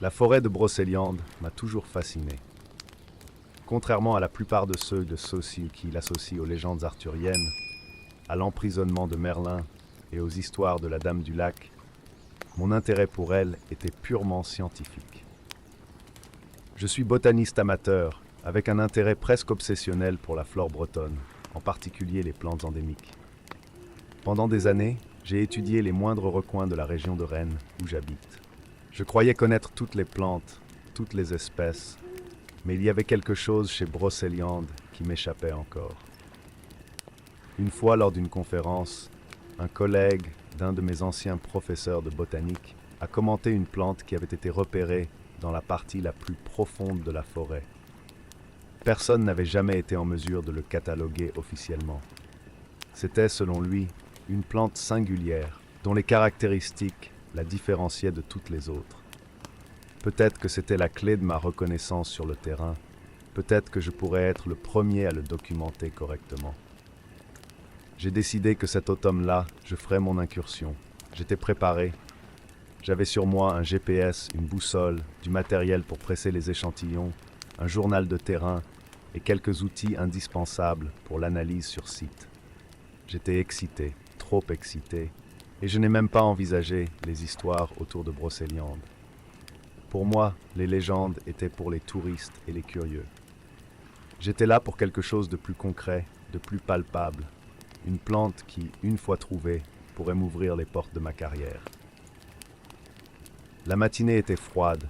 La forêt de Brocéliande m'a toujours fasciné. Contrairement à la plupart de ceux qui l'associent aux légendes arthuriennes, à l'emprisonnement de Merlin et aux histoires de la Dame du Lac, mon intérêt pour elle était purement scientifique. Je suis botaniste amateur, avec un intérêt presque obsessionnel pour la flore bretonne, en particulier les plantes endémiques. Pendant des années, j'ai étudié les moindres recoins de la région de Rennes où j'habite. Je croyais connaître toutes les plantes, toutes les espèces, mais il y avait quelque chose chez Brocéliande qui m'échappait encore. Une fois lors d'une conférence, un collègue d'un de mes anciens professeurs de botanique a commenté une plante qui avait été repérée dans la partie la plus profonde de la forêt. Personne n'avait jamais été en mesure de le cataloguer officiellement. C'était, selon lui, une plante singulière, dont les caractéristiques la différenciaient de toutes les autres. Peut-être que c'était la clé de ma reconnaissance sur le terrain, peut-être que je pourrais être le premier à le documenter correctement. J'ai décidé que cet automne-là, je ferais mon incursion. J'étais préparé. J'avais sur moi un GPS, une boussole, du matériel pour presser les échantillons, un journal de terrain et quelques outils indispensables pour l'analyse sur site. J'étais excité, trop excité, et je n'ai même pas envisagé les histoires autour de Brocéliande. Pour moi, les légendes étaient pour les touristes et les curieux. J'étais là pour quelque chose de plus concret, de plus palpable, une plante qui, une fois trouvée, pourrait m'ouvrir les portes de ma carrière. La matinée était froide,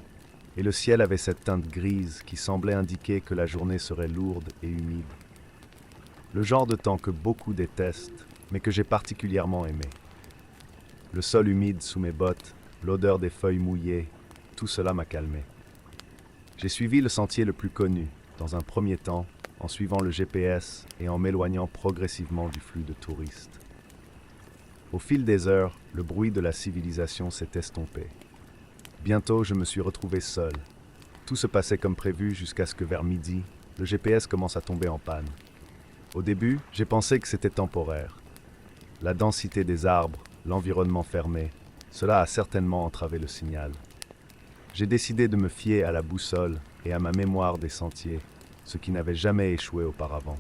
et le ciel avait cette teinte grise qui semblait indiquer que la journée serait lourde et humide. Le genre de temps que beaucoup détestent, mais que j'ai particulièrement aimé. Le sol humide sous mes bottes, l'odeur des feuilles mouillées, tout cela m'a calmé. J'ai suivi le sentier le plus connu, dans un premier temps, en suivant le GPS et en m'éloignant progressivement du flux de touristes. Au fil des heures, le bruit de la civilisation s'est estompé. Bientôt, je me suis retrouvé seul. Tout se passait comme prévu jusqu'à ce que vers midi, le GPS commence à tomber en panne. Au début, j'ai pensé que c'était temporaire. La densité des arbres, l'environnement fermé, cela a certainement entravé le signal. J'ai décidé de me fier à la boussole et à ma mémoire des sentiers, ce qui n'avait jamais échoué auparavant.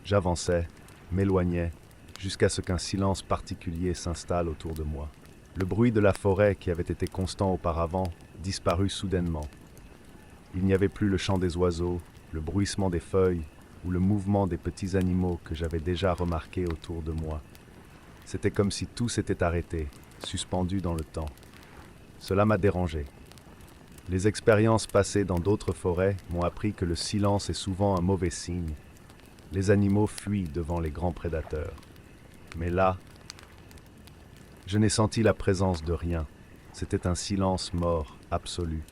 J'avançais, m'éloignais, jusqu'à ce qu'un silence particulier s'installe autour de moi. Le bruit de la forêt qui avait été constant auparavant disparut soudainement. Il n'y avait plus le chant des oiseaux, le bruissement des feuilles ou le mouvement des petits animaux que j'avais déjà remarqués autour de moi. C'était comme si tout s'était arrêté, suspendu dans le temps. Cela m'a dérangé. Les expériences passées dans d'autres forêts m'ont appris que le silence est souvent un mauvais signe. Les animaux fuient devant les grands prédateurs. Mais là, je n'ai senti la présence de rien. C'était un silence mort, absolu.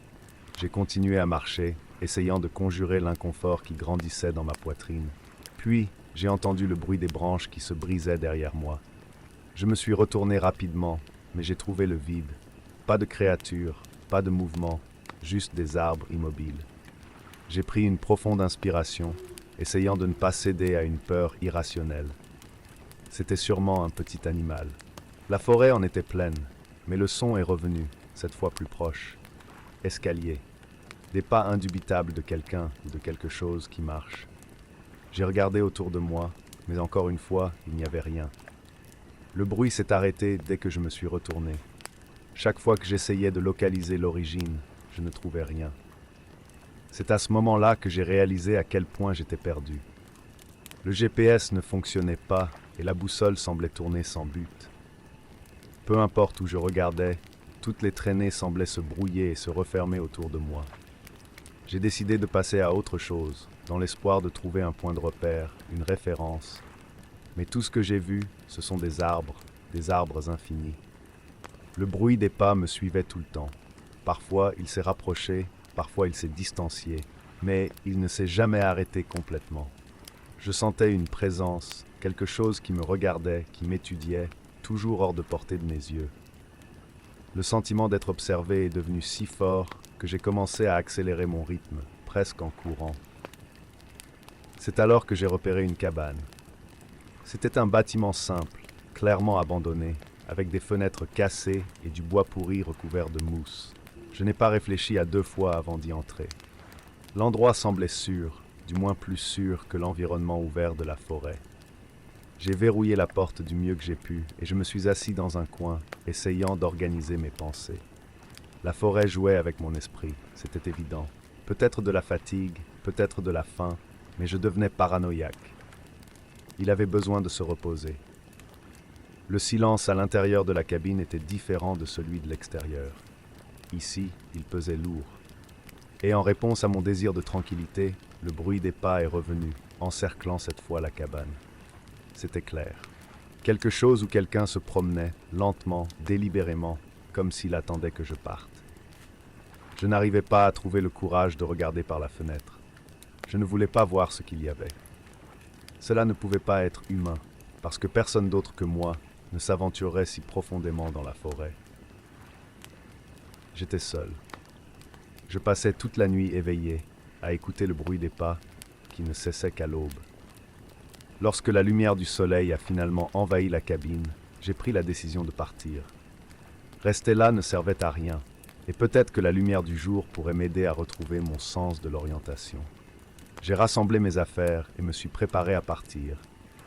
J'ai continué à marcher, essayant de conjurer l'inconfort qui grandissait dans ma poitrine. Puis, j'ai entendu le bruit des branches qui se brisaient derrière moi. Je me suis retourné rapidement, mais j'ai trouvé le vide. Pas de créatures, pas de mouvement, juste des arbres immobiles. J'ai pris une profonde inspiration, essayant de ne pas céder à une peur irrationnelle. C'était sûrement un petit animal. La forêt en était pleine, mais le son est revenu, cette fois plus proche. Escalier. Des pas indubitables de quelqu'un ou de quelque chose qui marche. J'ai regardé autour de moi, mais encore une fois, il n'y avait rien. Le bruit s'est arrêté dès que je me suis retourné. Chaque fois que j'essayais de localiser l'origine, je ne trouvais rien. C'est à ce moment-là que j'ai réalisé à quel point j'étais perdu. Le GPS ne fonctionnait pas et la boussole semblait tourner sans but. Peu importe où je regardais, toutes les traînées semblaient se brouiller et se refermer autour de moi. J'ai décidé de passer à autre chose, dans l'espoir de trouver un point de repère, une référence. Mais tout ce que j'ai vu, ce sont des arbres infinis. Le bruit des pas me suivait tout le temps. Parfois, il s'est rapproché, parfois il s'est distancié, mais il ne s'est jamais arrêté complètement. Je sentais une présence, quelque chose qui me regardait, qui m'étudiait, toujours hors de portée de mes yeux. Le sentiment d'être observé est devenu si fort que j'ai commencé à accélérer mon rythme, presque en courant. C'est alors que j'ai repéré une cabane. C'était un bâtiment simple, clairement abandonné, avec des fenêtres cassées et du bois pourri recouvert de mousse. Je n'ai pas réfléchi à 2 fois avant d'y entrer. L'endroit semblait sûr, du moins plus sûr que l'environnement ouvert de la forêt. J'ai verrouillé la porte du mieux que j'ai pu et je me suis assis dans un coin, essayant d'organiser mes pensées. La forêt jouait avec mon esprit, c'était évident. Peut-être de la fatigue, peut-être de la faim, mais je devenais paranoïaque. Il avait besoin de se reposer. Le silence à l'intérieur de la cabine était différent de celui de l'extérieur. Ici, il pesait lourd. Et en réponse à mon désir de tranquillité, le bruit des pas est revenu, encerclant cette fois la cabane. C'était clair. Quelque chose ou quelqu'un se promenait, lentement, délibérément, comme s'il attendait que je parte. Je n'arrivais pas à trouver le courage de regarder par la fenêtre. Je ne voulais pas voir ce qu'il y avait. Cela ne pouvait pas être humain, parce que personne d'autre que moi ne s'aventurerait si profondément dans la forêt. J'étais seul. Je passais toute la nuit éveillé, à écouter le bruit des pas, qui ne cessait qu'à l'aube. Lorsque la lumière du soleil a finalement envahi la cabine, j'ai pris la décision de partir. Rester là ne servait à rien, et peut-être que la lumière du jour pourrait m'aider à retrouver mon sens de l'orientation. J'ai rassemblé mes affaires et me suis préparé à partir,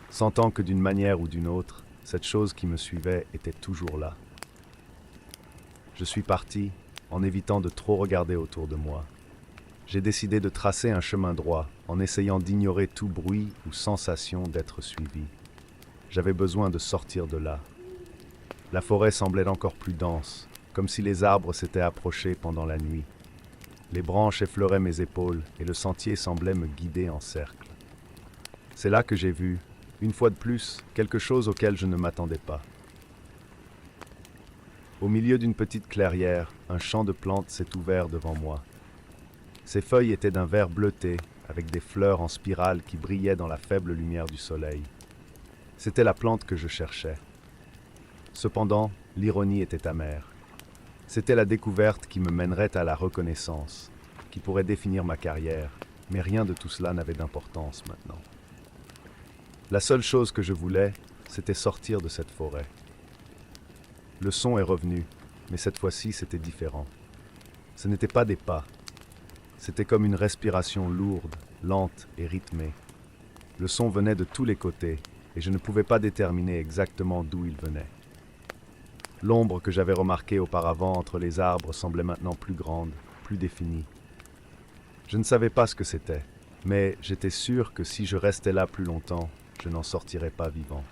sentant que d'une manière ou d'une autre, cette chose qui me suivait était toujours là. Je suis parti en évitant de trop regarder autour de moi. J'ai décidé de tracer un chemin droit en essayant d'ignorer tout bruit ou sensation d'être suivi. J'avais besoin de sortir de là. La forêt semblait encore plus dense, comme si les arbres s'étaient approchés pendant la nuit. Les branches effleuraient mes épaules et le sentier semblait me guider en cercle. C'est là que j'ai vu, une fois de plus, quelque chose auquel je ne m'attendais pas. Au milieu d'une petite clairière, un champ de plantes s'est ouvert devant moi. Ses feuilles étaient d'un vert bleuté, avec des fleurs en spirale qui brillaient dans la faible lumière du soleil. C'était la plante que je cherchais. Cependant, l'ironie était amère. C'était la découverte qui me mènerait à la reconnaissance, qui pourrait définir ma carrière, mais rien de tout cela n'avait d'importance maintenant. La seule chose que je voulais, c'était sortir de cette forêt. Le son est revenu, mais cette fois-ci c'était différent. Ce n'étaient pas des pas. C'était comme une respiration lourde, lente et rythmée. Le son venait de tous les côtés, et je ne pouvais pas déterminer exactement d'où il venait. L'ombre que j'avais remarquée auparavant entre les arbres semblait maintenant plus grande, plus définie. Je ne savais pas ce que c'était, mais j'étais sûr que si je restais là plus longtemps, je n'en sortirais pas vivant.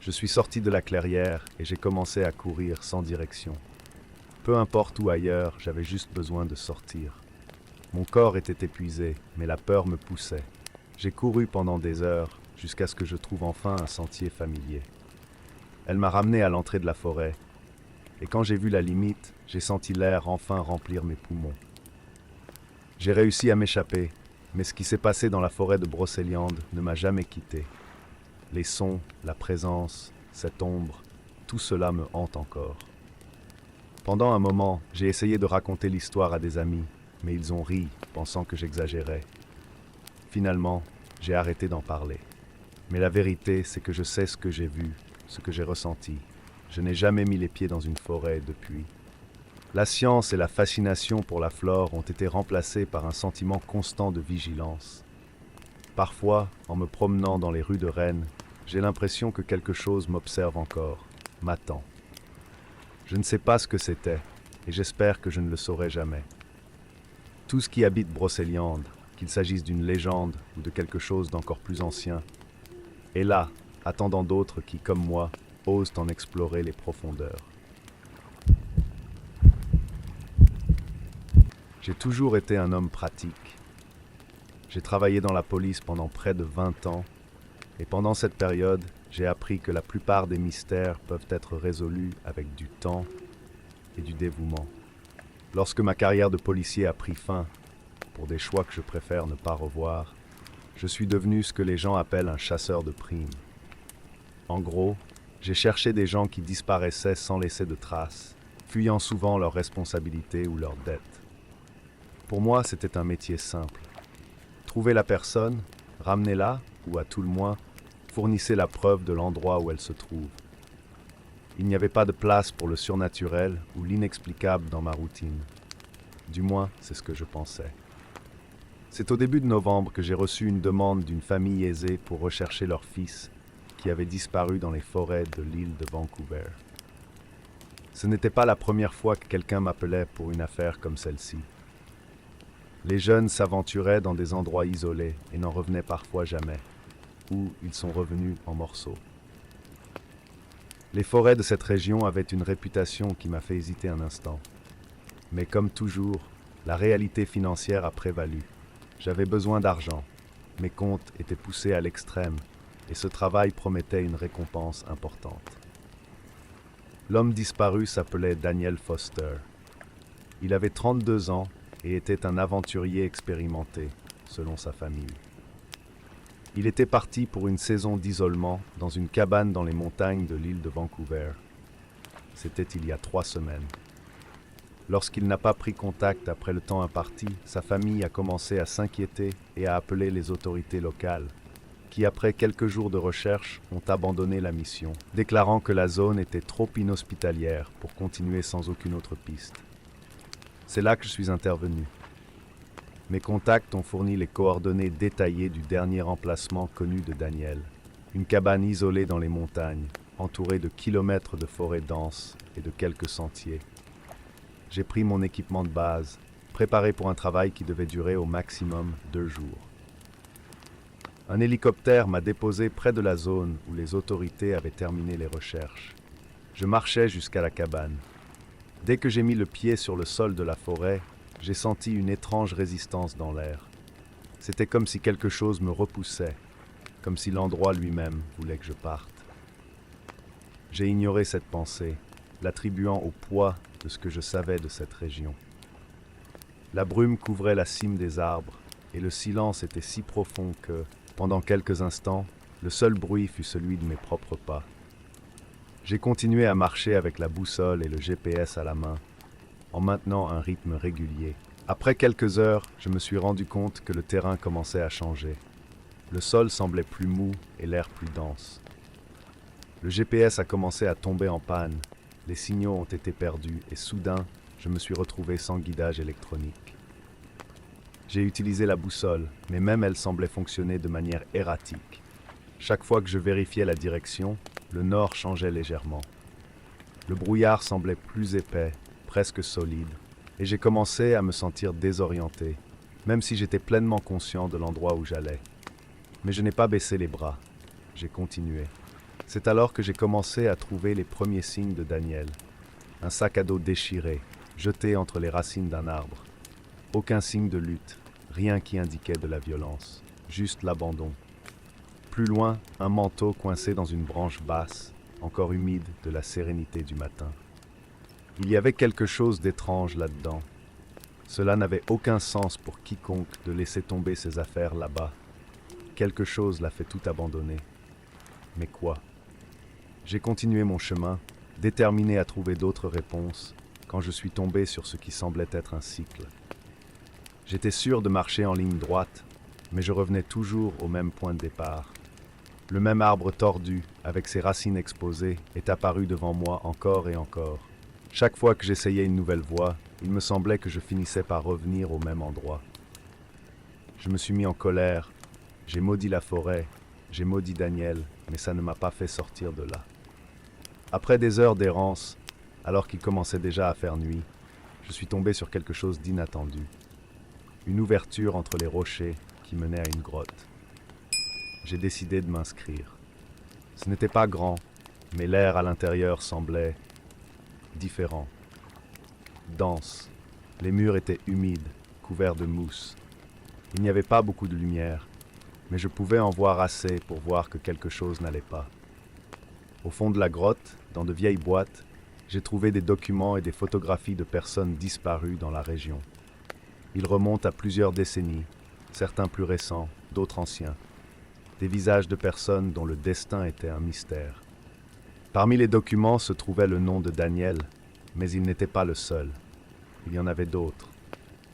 Je suis sorti de la clairière et j'ai commencé à courir sans direction. Peu importe où ailleurs, j'avais juste besoin de sortir. Mon corps était épuisé, mais la peur me poussait. J'ai couru pendant des heures, jusqu'à ce que je trouve enfin un sentier familier. Elle m'a ramené à l'entrée de la forêt, et quand j'ai vu la limite, j'ai senti l'air enfin remplir mes poumons. J'ai réussi à m'échapper, mais ce qui s'est passé dans la forêt de Brocéliande ne m'a jamais quitté. Les sons, la présence, cette ombre, tout cela me hante encore. Pendant un moment, j'ai essayé de raconter l'histoire à des amis, mais ils ont ri, pensant que j'exagérais. Finalement, j'ai arrêté d'en parler. Mais la vérité, c'est que je sais ce que j'ai vu, ce que j'ai ressenti. Je n'ai jamais mis les pieds dans une forêt depuis. La science et la fascination pour la flore ont été remplacées par un sentiment constant de vigilance. Parfois, en me promenant dans les rues de Rennes, j'ai l'impression que quelque chose m'observe encore, m'attend. Je ne sais pas ce que c'était, et j'espère que je ne le saurai jamais. Tout ce qui habite Brocéliande, qu'il s'agisse d'une légende ou de quelque chose d'encore plus ancien, est là, attendant d'autres qui, comme moi, osent en explorer les profondeurs. J'ai toujours été un homme pratique. J'ai travaillé dans la police pendant près de 20 ans, et pendant cette période, j'ai appris que la plupart des mystères peuvent être résolus avec du temps et du dévouement. Lorsque ma carrière de policier a pris fin, pour des choix que je préfère ne pas revoir, je suis devenu ce que les gens appellent un chasseur de primes. En gros, j'ai cherché des gens qui disparaissaient sans laisser de traces, fuyant souvent leurs responsabilités ou leurs dettes. Pour moi, c'était un métier simple. Trouver la personne, ramenez-la, ou à tout le moins, fournissez la preuve de l'endroit où elle se trouve. Il n'y avait pas de place pour le surnaturel ou l'inexplicable dans ma routine. Du moins, c'est ce que je pensais. C'est au début de novembre que j'ai reçu une demande d'une famille aisée pour rechercher leur fils qui avait disparu dans les forêts de l'île de Vancouver. Ce n'était pas la première fois que quelqu'un m'appelait pour une affaire comme celle-ci. Les jeunes s'aventuraient dans des endroits isolés et n'en revenaient parfois jamais, ou ils sont revenus en morceaux. Les forêts de cette région avaient une réputation qui m'a fait hésiter un instant. Mais comme toujours, la réalité financière a prévalu. J'avais besoin d'argent, mes comptes étaient poussés à l'extrême, et ce travail promettait une récompense importante. L'homme disparu s'appelait Daniel Foster. Il avait 32 ans et était un aventurier expérimenté, selon sa famille. Il était parti pour une saison d'isolement dans une cabane dans les montagnes de l'île de Vancouver. C'était il y a 3 semaines. Lorsqu'il n'a pas pris contact après le temps imparti, sa famille a commencé à s'inquiéter et à appeler les autorités locales, qui après quelques jours de recherche ont abandonné la mission, déclarant que la zone était trop inhospitalière pour continuer sans aucune autre piste. C'est là que je suis intervenu. Mes contacts ont fourni les coordonnées détaillées du dernier emplacement connu de Daniel, une cabane isolée dans les montagnes, entourée de kilomètres de forêts denses et de quelques sentiers. J'ai pris mon équipement de base, préparé pour un travail qui devait durer au maximum 2 jours. Un hélicoptère m'a déposé près de la zone où les autorités avaient terminé les recherches. Je marchais jusqu'à la cabane. Dès que j'ai mis le pied sur le sol de la forêt, j'ai senti une étrange résistance dans l'air. C'était comme si quelque chose me repoussait, comme si l'endroit lui-même voulait que je parte. J'ai ignoré cette pensée, l'attribuant au poids de ce que je savais de cette région. La brume couvrait la cime des arbres, et le silence était si profond que, pendant quelques instants, le seul bruit fut celui de mes propres pas. J'ai continué à marcher avec la boussole et le GPS à la main, en maintenant un rythme régulier. Après quelques heures, je me suis rendu compte que le terrain commençait à changer. Le sol semblait plus mou et l'air plus dense. Le GPS a commencé à tomber en panne, les signaux ont été perdus et soudain, je me suis retrouvé sans guidage électronique. J'ai utilisé la boussole, mais même elle semblait fonctionner de manière erratique. Chaque fois que je vérifiais la direction, le nord changeait légèrement. Le brouillard semblait plus épais, presque solide, et j'ai commencé à me sentir désorienté, même si j'étais pleinement conscient de l'endroit où j'allais. Mais je n'ai pas baissé les bras, j'ai continué. C'est alors que j'ai commencé à trouver les premiers signes de Daniel. Un sac à dos déchiré, jeté entre les racines d'un arbre. Aucun signe de lutte, rien qui indiquait de la violence, juste l'abandon. Plus loin, un manteau coincé dans une branche basse, encore humide de la sérénité du matin. Il y avait quelque chose d'étrange là-dedans. Cela n'avait aucun sens pour quiconque de laisser tomber ses affaires là-bas. Quelque chose l'a fait tout abandonner. Mais quoi ? J'ai continué mon chemin, déterminé à trouver d'autres réponses, quand je suis tombé sur ce qui semblait être un cycle. J'étais sûr de marcher en ligne droite, mais je revenais toujours au même point de départ. Le même arbre tordu, avec ses racines exposées, est apparu devant moi encore et encore. Chaque fois que j'essayais une nouvelle voie, il me semblait que je finissais par revenir au même endroit. Je me suis mis en colère, j'ai maudit la forêt, j'ai maudit Daniel, mais ça ne m'a pas fait sortir de là. Après des heures d'errance, alors qu'il commençait déjà à faire nuit, je suis tombé sur quelque chose d'inattendu. Une ouverture entre les rochers qui menait à une grotte. J'ai décidé de m'inscrire. Ce n'était pas grand, mais l'air à l'intérieur semblait différent, dense. Les murs étaient humides, couverts de mousse. Il n'y avait pas beaucoup de lumière, mais je pouvais en voir assez pour voir que quelque chose n'allait pas. Au fond de la grotte, dans de vieilles boîtes, j'ai trouvé des documents et des photographies de personnes disparues dans la région. Ils remontent à plusieurs décennies, certains plus récents, d'autres anciens. Des visages de personnes dont le destin était un mystère. Parmi les documents se trouvait le nom de Daniel, mais il n'était pas le seul. Il y en avait d'autres,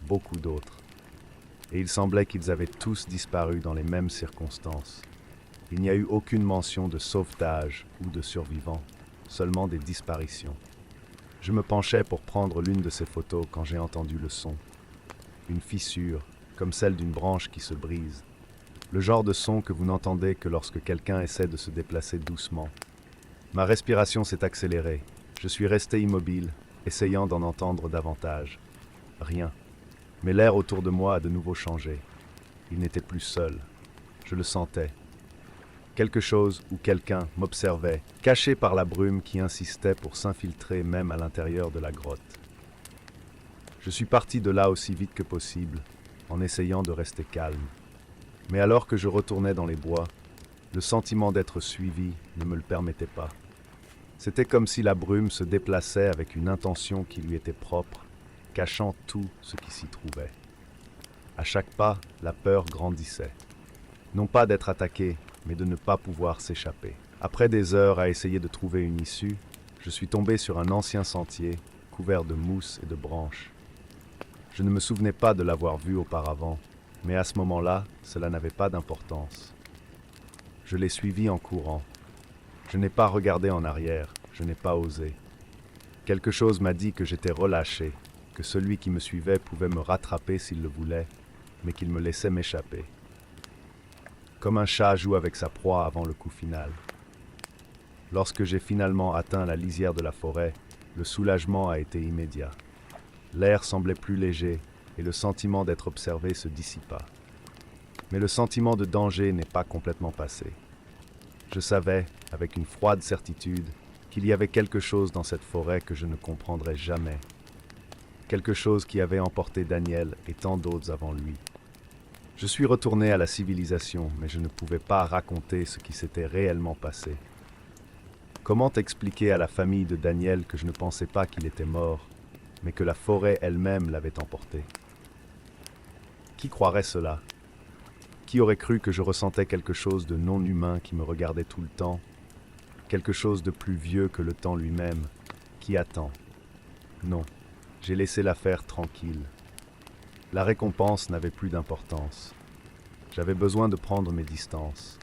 beaucoup d'autres. Et il semblait qu'ils avaient tous disparu dans les mêmes circonstances. Il n'y a eu aucune mention de sauvetage ou de survivants. seulement des disparitions. Je me penchais pour prendre l'une de ces photos quand j'ai entendu le son. Une fissure, comme celle d'une branche qui se brise. Le genre de son que vous n'entendez que lorsque quelqu'un essaie de se déplacer doucement. Ma respiration s'est accélérée. Je suis resté immobile, essayant d'en entendre davantage. Rien. Mais l'air autour de moi a de nouveau changé. Il n'était plus seul. Je le sentais. Quelque chose ou quelqu'un m'observait, caché par la brume qui insistait pour s'infiltrer même à l'intérieur de la grotte. Je suis parti de là aussi vite que possible, en essayant de rester calme. Mais alors que je retournais dans les bois, le sentiment d'être suivi ne me le permettait pas. C'était comme si la brume se déplaçait avec une intention qui lui était propre, cachant tout ce qui s'y trouvait. À chaque pas, la peur grandissait. Non pas d'être attaqué, mais de ne pas pouvoir s'échapper. Après des heures à essayer de trouver une issue, je suis tombé sur un ancien sentier, couvert de mousse et de branches. Je ne me souvenais pas de l'avoir vu auparavant, mais à ce moment-là, cela n'avait pas d'importance. Je l'ai suivi en courant. Je n'ai pas regardé en arrière, je n'ai pas osé. Quelque chose m'a dit que j'étais relâché, que celui qui me suivait pouvait me rattraper s'il le voulait, mais qu'il me laissait m'échapper. Comme un chat joue avec sa proie avant le coup final. Lorsque j'ai finalement atteint la lisière de la forêt, le soulagement a été immédiat. L'air semblait plus léger et le sentiment d'être observé se dissipa. Mais le sentiment de danger n'est pas complètement passé. Je savais, avec une froide certitude, qu'il y avait quelque chose dans cette forêt que je ne comprendrais jamais. Quelque chose qui avait emporté Daniel et tant d'autres avant lui. Je suis retourné à la civilisation, mais je ne pouvais pas raconter ce qui s'était réellement passé. Comment expliquer à la famille de Daniel que je ne pensais pas qu'il était mort, mais que la forêt elle-même l'avait emporté? Qui croirait cela? Qui aurait cru que je ressentais quelque chose de non humain qui me regardait tout le temps? Quelque chose de plus vieux que le temps lui-même, qui attend? Non, j'ai laissé l'affaire tranquille. La récompense n'avait plus d'importance. J'avais besoin de prendre mes distances.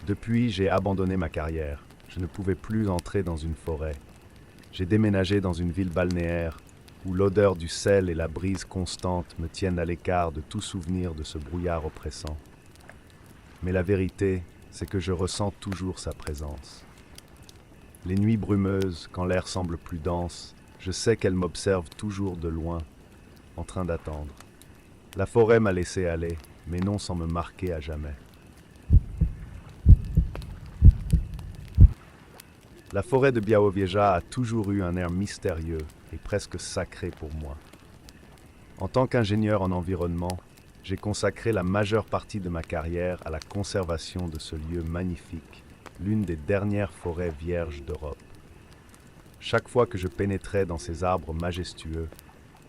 Depuis, j'ai abandonné ma carrière. Je ne pouvais plus entrer dans une forêt. J'ai déménagé dans une ville balnéaire où l'odeur du sel et la brise constante me tiennent à l'écart de tout souvenir de ce brouillard oppressant. Mais la vérité, c'est que je ressens toujours sa présence. Les nuits brumeuses, quand l'air semble plus dense, je sais qu'elle m'observe toujours de loin, en train d'attendre. La forêt m'a laissé aller, mais non sans me marquer à jamais. La forêt de Białowieża a toujours eu un air mystérieux et presque sacré pour moi. En tant qu'ingénieur en environnement, j'ai consacré la majeure partie de ma carrière à la conservation de ce lieu magnifique, l'une des dernières forêts vierges d'Europe. Chaque fois que je pénétrais dans ces arbres majestueux,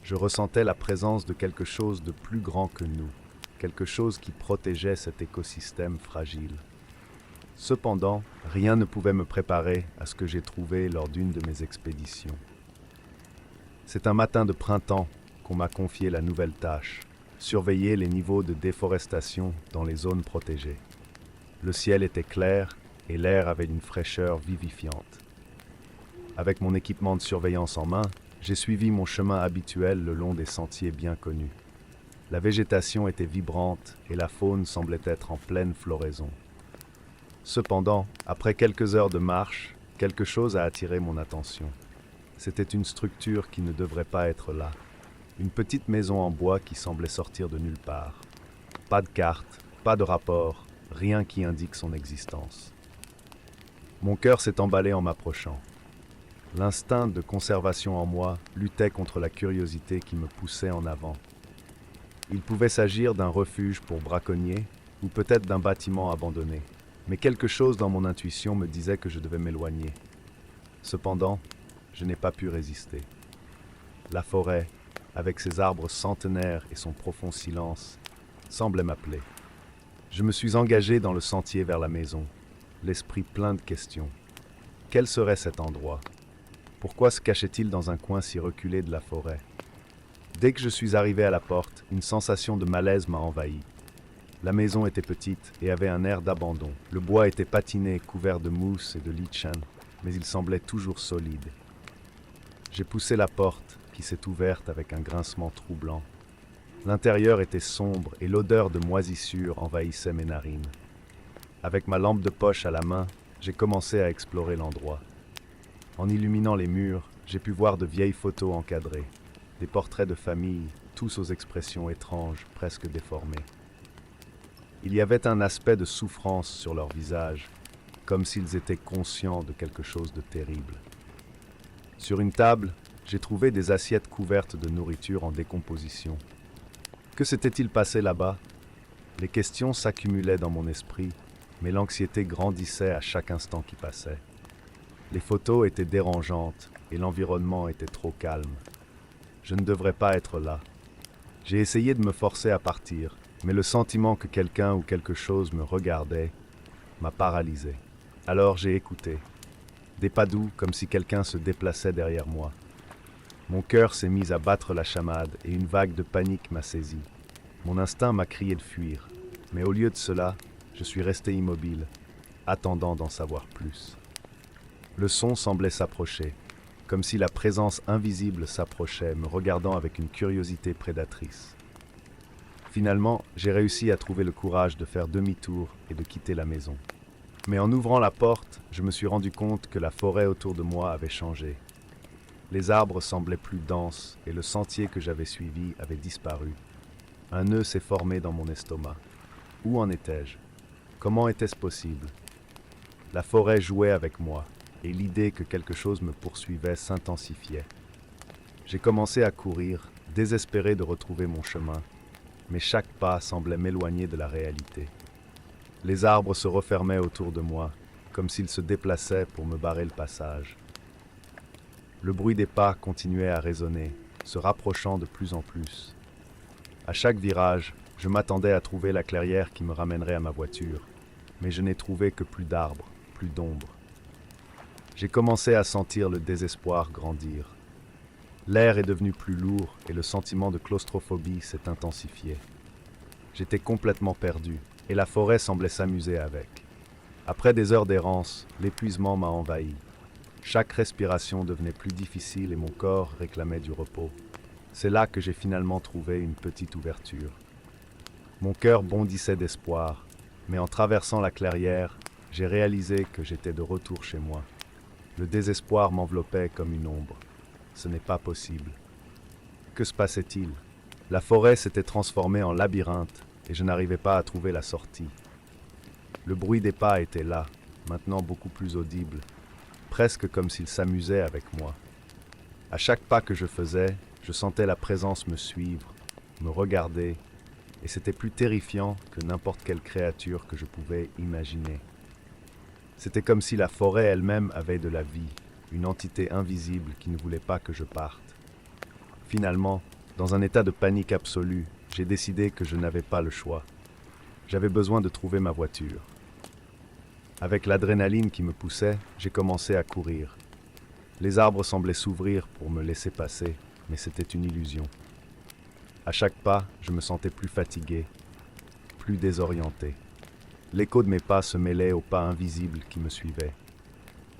je ressentais la présence de quelque chose de plus grand que nous, quelque chose qui protégeait cet écosystème fragile. Cependant, rien ne pouvait me préparer à ce que j'ai trouvé lors d'une de mes expéditions. C'est un matin de printemps qu'on m'a confié la nouvelle tâche, surveiller les niveaux de déforestation dans les zones protégées. Le ciel était clair et l'air avait une fraîcheur vivifiante. Avec mon équipement de surveillance en main, j'ai suivi mon chemin habituel le long des sentiers bien connus. La végétation était vibrante et la faune semblait être en pleine floraison. Cependant, après quelques heures de marche, quelque chose a attiré mon attention. C'était une structure qui ne devrait pas être là. Une petite maison en bois qui semblait sortir de nulle part. Pas de carte, pas de rapport, rien qui indique son existence. Mon cœur s'est emballé en m'approchant. L'instinct de conservation en moi luttait contre la curiosité qui me poussait en avant. Il pouvait s'agir d'un refuge pour braconniers ou peut-être d'un bâtiment abandonné, mais quelque chose dans mon intuition me disait que je devais m'éloigner. Cependant, je n'ai pas pu résister. La forêt, avec ses arbres centenaires et son profond silence, semblait m'appeler. Je me suis engagé dans le sentier vers la maison, l'esprit plein de questions. Quel serait cet endroit? Pourquoi se cachait-il dans un coin si reculé de la forêt? Dès que je suis arrivé à la porte, une sensation de malaise m'a envahi. La maison était petite et avait un air d'abandon. Le bois était patiné, couvert de mousse et de lichen. mais il semblait toujours solide. J'ai poussé la porte, qui s'est ouverte avec un grincement troublant. L'intérieur était sombre et l'odeur de moisissure envahissait mes narines. Avec ma lampe de poche à la main, j'ai commencé à explorer l'endroit. En illuminant les murs, j'ai pu voir de vieilles photos encadrées, des portraits de famille, tous aux expressions étranges, presque déformées. Il y avait un aspect de souffrance sur leurs visages, comme s'ils étaient conscients de quelque chose de terrible. Sur une table, j'ai trouvé des assiettes couvertes de nourriture en décomposition. Que s'était-il passé là-bas? Les questions s'accumulaient dans mon esprit, mais l'anxiété grandissait à chaque instant qui passait. Les photos étaient dérangeantes et l'environnement était trop calme. Je ne devrais pas être là. J'ai essayé de me forcer à partir, mais le sentiment que quelqu'un ou quelque chose me regardait m'a paralysé. Alors j'ai écouté. Des pas doux comme si quelqu'un se déplaçait derrière moi. Mon cœur s'est mis à battre la chamade et une vague de panique m'a saisi. Mon instinct m'a crié de fuir, mais au lieu de cela, je suis resté immobile, attendant d'en savoir plus. Le son semblait s'approcher, comme si la présence invisible s'approchait, me regardant avec une curiosité prédatrice. Finalement, j'ai réussi à trouver le courage de faire demi-tour et de quitter la maison. Mais en ouvrant la porte, je me suis rendu compte que la forêt autour de moi avait changé. Les arbres semblaient plus denses et le sentier que j'avais suivi avait disparu. Un nœud s'est formé dans mon estomac. Où en étais-je? Comment était-ce possible? La forêt jouait avec moi, et l'idée que quelque chose me poursuivait s'intensifiait. J'ai commencé à courir, désespéré de retrouver mon chemin, mais chaque pas semblait m'éloigner de la réalité. Les arbres se refermaient autour de moi, comme s'ils se déplaçaient pour me barrer le passage. Le bruit des pas continuait à résonner, se rapprochant de plus en plus. À chaque virage, je m'attendais à trouver la clairière qui me ramènerait à ma voiture, mais je n'ai trouvé que plus d'arbres, plus d'ombre. J'ai commencé à sentir le désespoir grandir. L'air est devenu plus lourd et le sentiment de claustrophobie s'est intensifié. J'étais complètement perdu et la forêt semblait s'amuser avec. Après des heures d'errance, l'épuisement m'a envahi. Chaque respiration devenait plus difficile et mon corps réclamait du repos. C'est là que j'ai finalement trouvé une petite ouverture. Mon cœur bondissait d'espoir, mais en traversant la clairière, j'ai réalisé que j'étais de retour chez moi. Le désespoir m'enveloppait comme une ombre. Ce n'est pas possible. Que se passait-il? La forêt s'était transformée en labyrinthe et je n'arrivais pas à trouver la sortie. Le bruit des pas était là, maintenant beaucoup plus audible, presque comme s'il s'amusait avec moi. À chaque pas que je faisais, je sentais la présence me suivre, me regarder, et c'était plus terrifiant que n'importe quelle créature que je pouvais imaginer. C'était comme si la forêt elle-même avait de la vie, une entité invisible qui ne voulait pas que je parte. Finalement, dans un état de panique absolue, j'ai décidé que je n'avais pas le choix. J'avais besoin de trouver ma voiture. Avec l'adrénaline qui me poussait, j'ai commencé à courir. Les arbres semblaient s'ouvrir pour me laisser passer, mais c'était une illusion. À chaque pas, je me sentais plus fatigué, plus désorienté. L'écho de mes pas se mêlait aux pas invisibles qui me suivaient.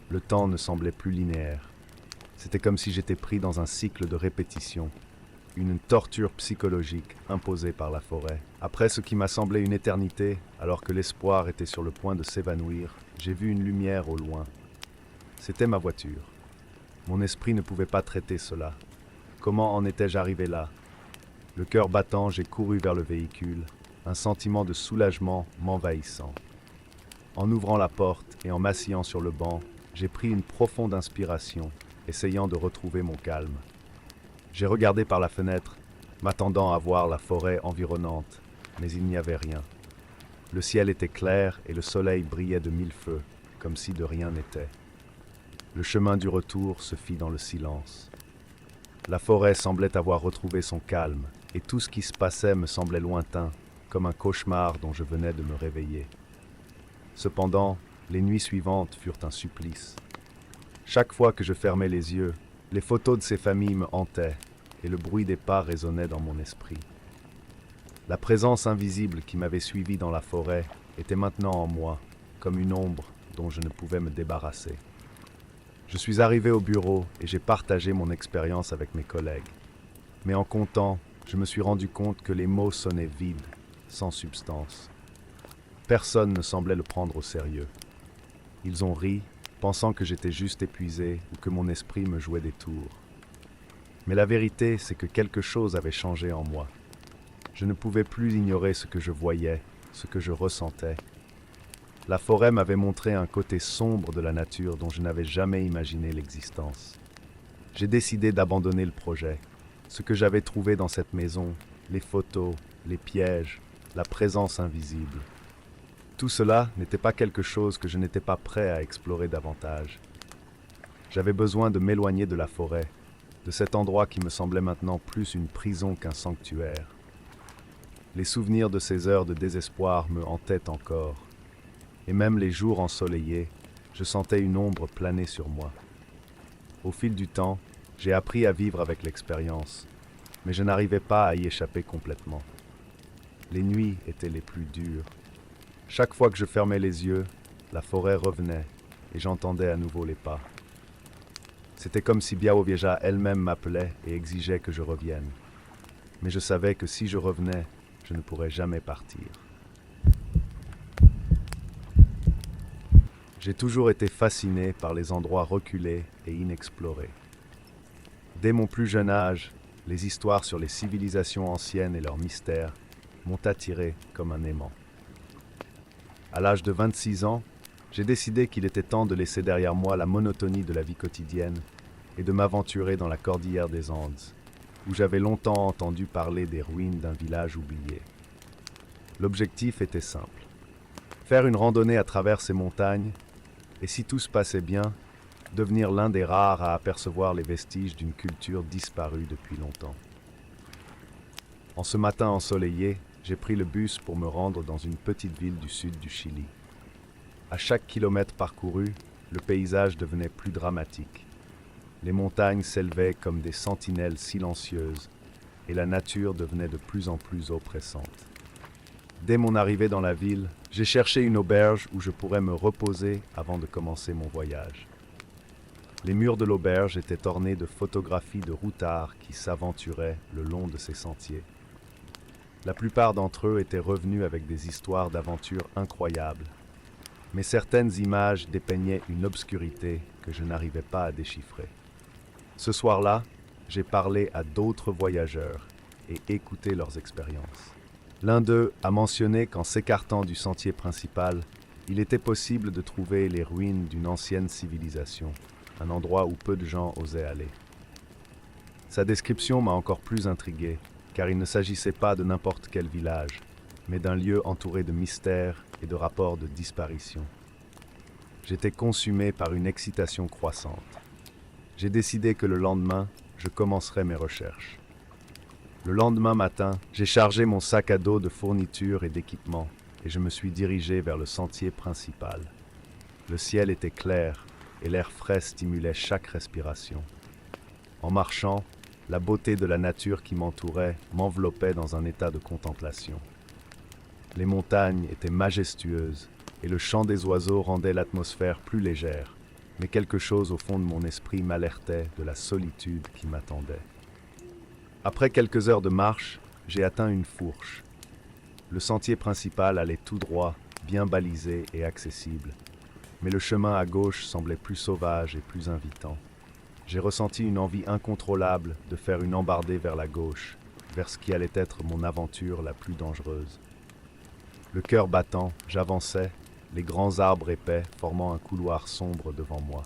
Le temps ne semblait plus linéaire. C'était comme si j'étais pris dans un cycle de répétition, une torture psychologique imposée par la forêt. Après ce qui m'a semblé une éternité, alors que l'espoir était sur le point de s'évanouir, j'ai vu une lumière au loin. C'était ma voiture. Mon esprit ne pouvait pas traiter cela. Comment en étais-je arrivé là? Le cœur battant, j'ai couru vers le véhicule, un sentiment de soulagement m'envahissant. En ouvrant la porte et en m'asseyant sur le banc, j'ai pris une profonde inspiration, essayant de retrouver mon calme. J'ai regardé par la fenêtre, m'attendant à voir la forêt environnante, mais il n'y avait rien. Le ciel était clair et le soleil brillait de mille feux, comme si de rien n'était. Le chemin du retour se fit dans le silence. La forêt semblait avoir retrouvé son calme, et tout ce qui se passait me semblait lointain, comme un cauchemar dont je venais de me réveiller. Cependant, les nuits suivantes furent un supplice. Chaque fois que je fermais les yeux, les photos de ces familles me hantaient, et le bruit des pas résonnait dans mon esprit. La présence invisible qui m'avait suivi dans la forêt était maintenant en moi, comme une ombre dont je ne pouvais me débarrasser. Je suis arrivé au bureau et j'ai partagé mon expérience avec mes collègues. Mais en comptant, je me suis rendu compte que les mots sonnaient vides, sans substance. Personne ne semblait le prendre au sérieux. Ils ont ri, pensant que j'étais juste épuisé ou que mon esprit me jouait des tours. Mais la vérité, c'est que quelque chose avait changé en moi. Je ne pouvais plus ignorer ce que je voyais, ce que je ressentais. La forêt m'avait montré un côté sombre de la nature dont je n'avais jamais imaginé l'existence. J'ai décidé d'abandonner le projet. Ce que j'avais trouvé dans cette maison, les photos, les pièges, la présence invisible. Tout cela n'était pas quelque chose que je n'étais pas prêt à explorer davantage. J'avais besoin de m'éloigner de la forêt, de cet endroit qui me semblait maintenant plus une prison qu'un sanctuaire. Les souvenirs de ces heures de désespoir me hantaient encore, et même les jours ensoleillés, je sentais une ombre planer sur moi. Au fil du temps, j'ai appris à vivre avec l'expérience, mais je n'arrivais pas à y échapper complètement. Les nuits étaient les plus dures. Chaque fois que je fermais les yeux, la forêt revenait et j'entendais à nouveau les pas. C'était comme si Białowieża elle-même m'appelait et exigeait que je revienne. Mais je savais que si je revenais, je ne pourrais jamais partir. J'ai toujours été fasciné par les endroits reculés et inexplorés. Dès mon plus jeune âge, les histoires sur les civilisations anciennes et leurs mystères m'ont attiré comme un aimant. À l'âge de 26 ans, j'ai décidé qu'il était temps de laisser derrière moi la monotonie de la vie quotidienne et de m'aventurer dans la cordillère des Andes, où j'avais longtemps entendu parler des ruines d'un village oublié. L'objectif était simple: faire une randonnée à travers ces montagnes et, si tout se passait bien, devenir l'un des rares à apercevoir les vestiges d'une culture disparue depuis longtemps. En ce matin ensoleillé, j'ai pris le bus pour me rendre dans une petite ville du sud du Chili. À chaque kilomètre parcouru, le paysage devenait plus dramatique. Les montagnes s'élevaient comme des sentinelles silencieuses et la nature devenait de plus en plus oppressante. Dès mon arrivée dans la ville, j'ai cherché une auberge où je pourrais me reposer avant de commencer mon voyage. Les murs de l'auberge étaient ornés de photographies de routards qui s'aventuraient le long de ces sentiers. La plupart d'entre eux étaient revenus avec des histoires d'aventures incroyables, mais certaines images dépeignaient une obscurité que je n'arrivais pas à déchiffrer. Ce soir-là, j'ai parlé à d'autres voyageurs et écouté leurs expériences. L'un d'eux a mentionné qu'en s'écartant du sentier principal, il était possible de trouver les ruines d'une ancienne civilisation, un endroit où peu de gens osaient aller. Sa description m'a encore plus intrigué, car il ne s'agissait pas de n'importe quel village, mais d'un lieu entouré de mystères et de rapports de disparition. J'étais consumé par une excitation croissante. J'ai décidé que le lendemain, je commencerais mes recherches. Le lendemain matin, j'ai chargé mon sac à dos de fournitures et d'équipements et je me suis dirigé vers le sentier principal. Le ciel était clair et l'air frais stimulait chaque respiration. En marchant, la beauté de la nature qui m'entourait m'enveloppait dans un état de contemplation. Les montagnes étaient majestueuses et le chant des oiseaux rendait l'atmosphère plus légère, mais quelque chose au fond de mon esprit m'alertait de la solitude qui m'attendait. Après quelques heures de marche, j'ai atteint une fourche. Le sentier principal allait tout droit, bien balisé et accessible, mais le chemin à gauche semblait plus sauvage et plus invitant. J'ai ressenti une envie incontrôlable de faire une embardée vers la gauche, vers ce qui allait être mon aventure la plus dangereuse. Le cœur battant, j'avançais, les grands arbres épais formant un couloir sombre devant moi.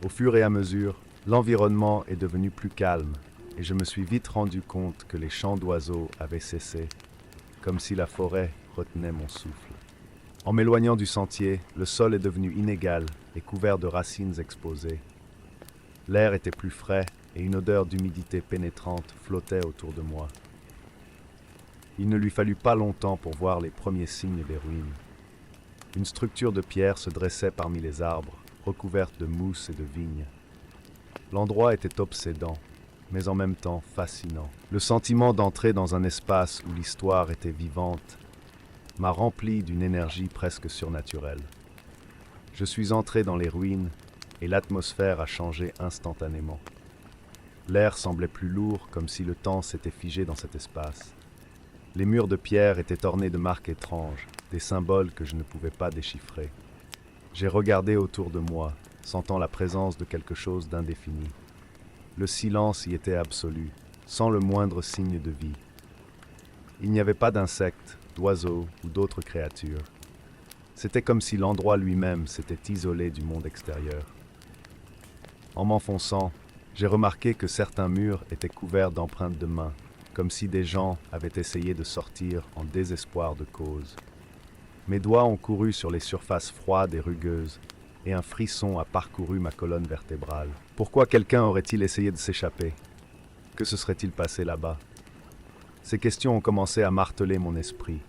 Au fur et à mesure, l'environnement est devenu plus calme et je me suis vite rendu compte que les chants d'oiseaux avaient cessé, comme si la forêt retenait mon souffle. En m'éloignant du sentier, le sol est devenu inégal et couvert de racines exposées. L'air était plus frais et une odeur d'humidité pénétrante flottait autour de moi. Il ne lui fallut pas longtemps pour voir les premiers signes des ruines. Une structure de pierre se dressait parmi les arbres, recouverte de mousse et de vignes. L'endroit était obsédant, mais en même temps fascinant. Le sentiment d'entrer dans un espace où l'histoire était vivante m'a rempli d'une énergie presque surnaturelle. Je suis entré dans les ruines et l'atmosphère a changé instantanément. L'air semblait plus lourd, comme si le temps s'était figé dans cet espace. Les murs de pierre étaient ornés de marques étranges, des symboles que je ne pouvais pas déchiffrer. J'ai regardé autour de moi, sentant la présence de quelque chose d'indéfini. Le silence y était absolu, sans le moindre signe de vie. Il n'y avait pas d'insectes, d'oiseaux ou d'autres créatures. C'était comme si l'endroit lui-même s'était isolé du monde extérieur. En m'enfonçant, j'ai remarqué que certains murs étaient couverts d'empreintes de mains, comme si des gens avaient essayé de sortir en désespoir de cause. Mes doigts ont couru sur les surfaces froides et rugueuses, et un frisson a parcouru ma colonne vertébrale. Pourquoi quelqu'un aurait-il essayé de s'échapper? Que se serait-il passé là-bas? Ces questions ont commencé à marteler mon esprit,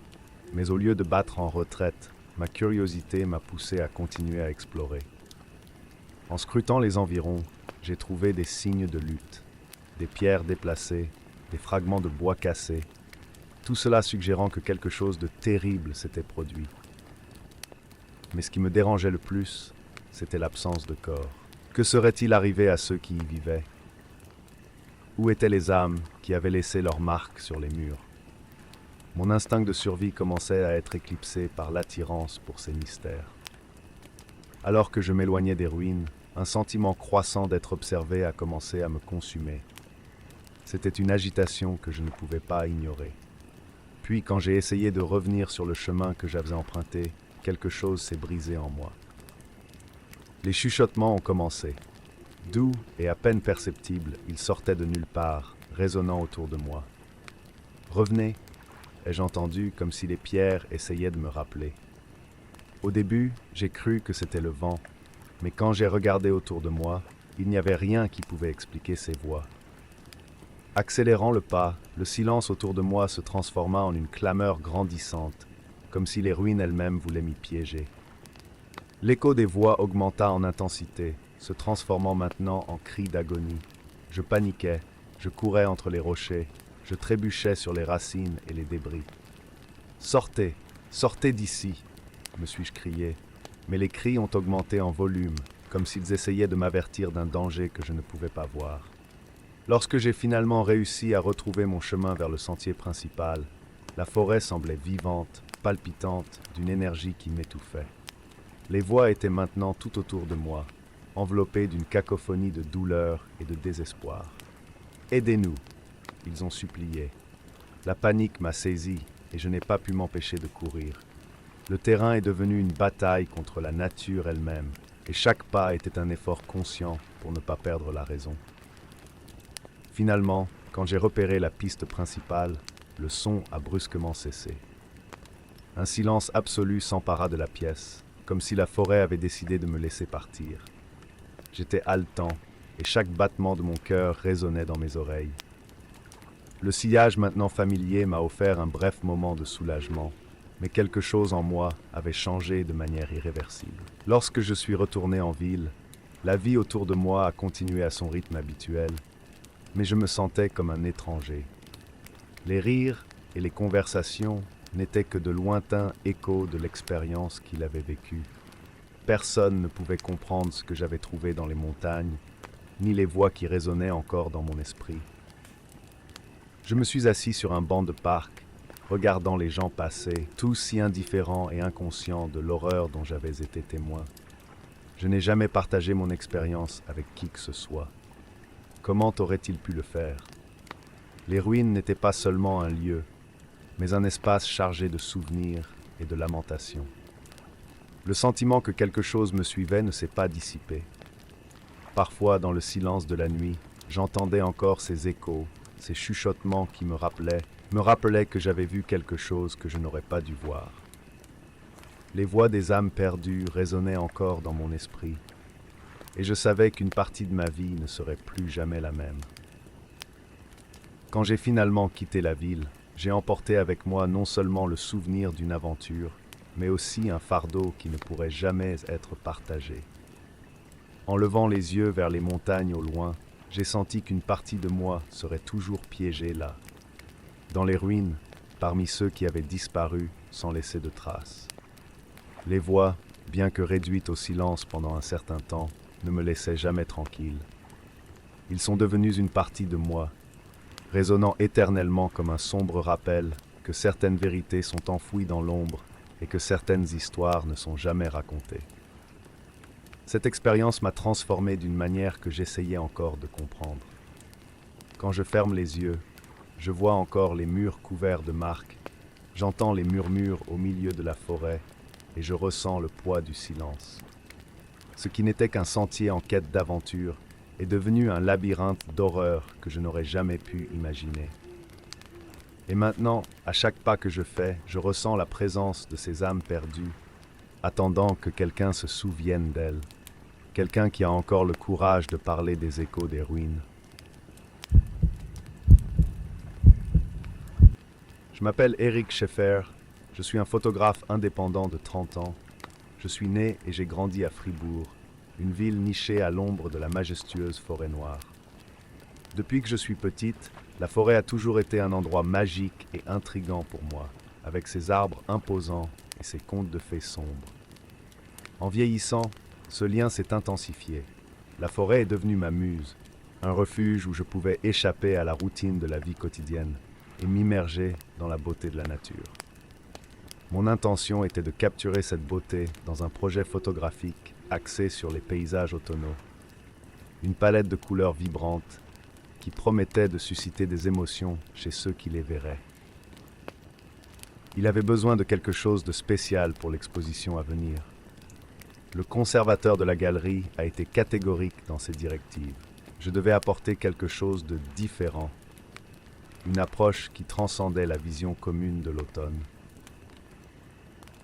mais au lieu de battre en retraite, ma curiosité m'a poussé à continuer à explorer. En scrutant les environs, j'ai trouvé des signes de lutte, des pierres déplacées, des fragments de bois cassés, tout cela suggérant que quelque chose de terrible s'était produit. Mais ce qui me dérangeait le plus, c'était l'absence de corps. Que serait-il arrivé à ceux qui y vivaient? Où étaient les âmes qui avaient laissé leurs marques sur les murs? Mon instinct de survie commençait à être éclipsé par l'attirance pour ces mystères. Alors que je m'éloignais des ruines, un sentiment croissant d'être observé a commencé à me consumer. C'était une agitation que je ne pouvais pas ignorer. Puis, quand j'ai essayé de revenir sur le chemin que j'avais emprunté, quelque chose s'est brisé en moi. Les chuchotements ont commencé. Doux et à peine perceptibles, ils sortaient de nulle part, résonnant autour de moi. « Revenez !» ai-je entendu, comme si les pierres essayaient de me rappeler. Au début, j'ai cru que c'était le vent, mais quand j'ai regardé autour de moi, il n'y avait rien qui pouvait expliquer ces voix. Accélérant le pas, le silence autour de moi se transforma en une clameur grandissante, comme si les ruines elles-mêmes voulaient m'y piéger. L'écho des voix augmenta en intensité, se transformant maintenant en cris d'agonie. Je paniquais, je courais entre les rochers, je trébuchais sur les racines et les débris. « Sortez, sortez d'ici !» me suis-je crié, mais les cris ont augmenté en volume, comme s'ils essayaient de m'avertir d'un danger que je ne pouvais pas voir. Lorsque j'ai finalement réussi à retrouver mon chemin vers le sentier principal, la forêt semblait vivante, palpitante, d'une énergie qui m'étouffait. Les voix étaient maintenant tout autour de moi, enveloppées d'une cacophonie de douleur et de désespoir. « Aidez-nous !» ils ont supplié. La panique m'a saisi et je n'ai pas pu m'empêcher de courir. Le terrain est devenu une bataille contre la nature elle-même, et chaque pas était un effort conscient pour ne pas perdre la raison. Finalement, quand j'ai repéré la piste principale, le son a brusquement cessé. Un silence absolu s'empara de la pièce, comme si la forêt avait décidé de me laisser partir. J'étais haletant, et chaque battement de mon cœur résonnait dans mes oreilles. Le sillage maintenant familier m'a offert un bref moment de soulagement, mais quelque chose en moi avait changé de manière irréversible. Lorsque je suis retourné en ville, la vie autour de moi a continué à son rythme habituel, mais je me sentais comme un étranger. Les rires et les conversations n'étaient que de lointains échos de l'expérience qu'il avait vécue. Personne ne pouvait comprendre ce que j'avais trouvé dans les montagnes, ni les voix qui résonnaient encore dans mon esprit. Je me suis assis sur un banc de parc, regardant les gens passer, tous si indifférents et inconscients de l'horreur dont j'avais été témoin. Je n'ai jamais partagé mon expérience avec qui que ce soit. Comment aurait-il pu le faire? Les ruines n'étaient pas seulement un lieu, mais un espace chargé de souvenirs et de lamentations. Le sentiment que quelque chose me suivait ne s'est pas dissipé. Parfois, dans le silence de la nuit, j'entendais encore ces échos, ces chuchotements qui me rappelaient que j'avais vu quelque chose que je n'aurais pas dû voir. Les voix des âmes perdues résonnaient encore dans mon esprit, et je savais qu'une partie de ma vie ne serait plus jamais la même. Quand j'ai finalement quitté la ville, j'ai emporté avec moi non seulement le souvenir d'une aventure, mais aussi un fardeau qui ne pourrait jamais être partagé. En levant les yeux vers les montagnes au loin, j'ai senti qu'une partie de moi serait toujours piégée là, dans les ruines, parmi ceux qui avaient disparu sans laisser de traces. Les voix, bien que réduites au silence pendant un certain temps, ne me laissaient jamais tranquille. Ils sont devenus une partie de moi, résonnant éternellement comme un sombre rappel que certaines vérités sont enfouies dans l'ombre et que certaines histoires ne sont jamais racontées. Cette expérience m'a transformé d'une manière que j'essayais encore de comprendre. Quand je ferme les yeux, je vois encore les murs couverts de marques, j'entends les murmures au milieu de la forêt et je ressens le poids du silence. Ce qui n'était qu'un sentier en quête d'aventure est devenu un labyrinthe d'horreur que je n'aurais jamais pu imaginer. Et maintenant, à chaque pas que je fais, je ressens la présence de ces âmes perdues, attendant que quelqu'un se souvienne d'elles, quelqu'un qui a encore le courage de parler des échos des ruines. Je m'appelle Eric Scheffer, je suis un photographe indépendant de 30 ans. Je suis né et j'ai grandi à Fribourg, une ville nichée à l'ombre de la majestueuse forêt noire. Depuis que je suis petite, la forêt a toujours été un endroit magique et intrigant pour moi, avec ses arbres imposants et ses contes de fées sombres. En vieillissant, ce lien s'est intensifié. La forêt est devenue ma muse, un refuge où je pouvais échapper à la routine de la vie quotidienne et m'immerger dans la beauté de la nature. Mon intention était de capturer cette beauté dans un projet photographique axé sur les paysages automnaux. Une palette de couleurs vibrantes qui promettait de susciter des émotions chez ceux qui les verraient. Il avait besoin de quelque chose de spécial pour l'exposition à venir. Le conservateur de la galerie a été catégorique dans ses directives. Je devais apporter quelque chose de différent, une approche qui transcendait la vision commune de l'automne.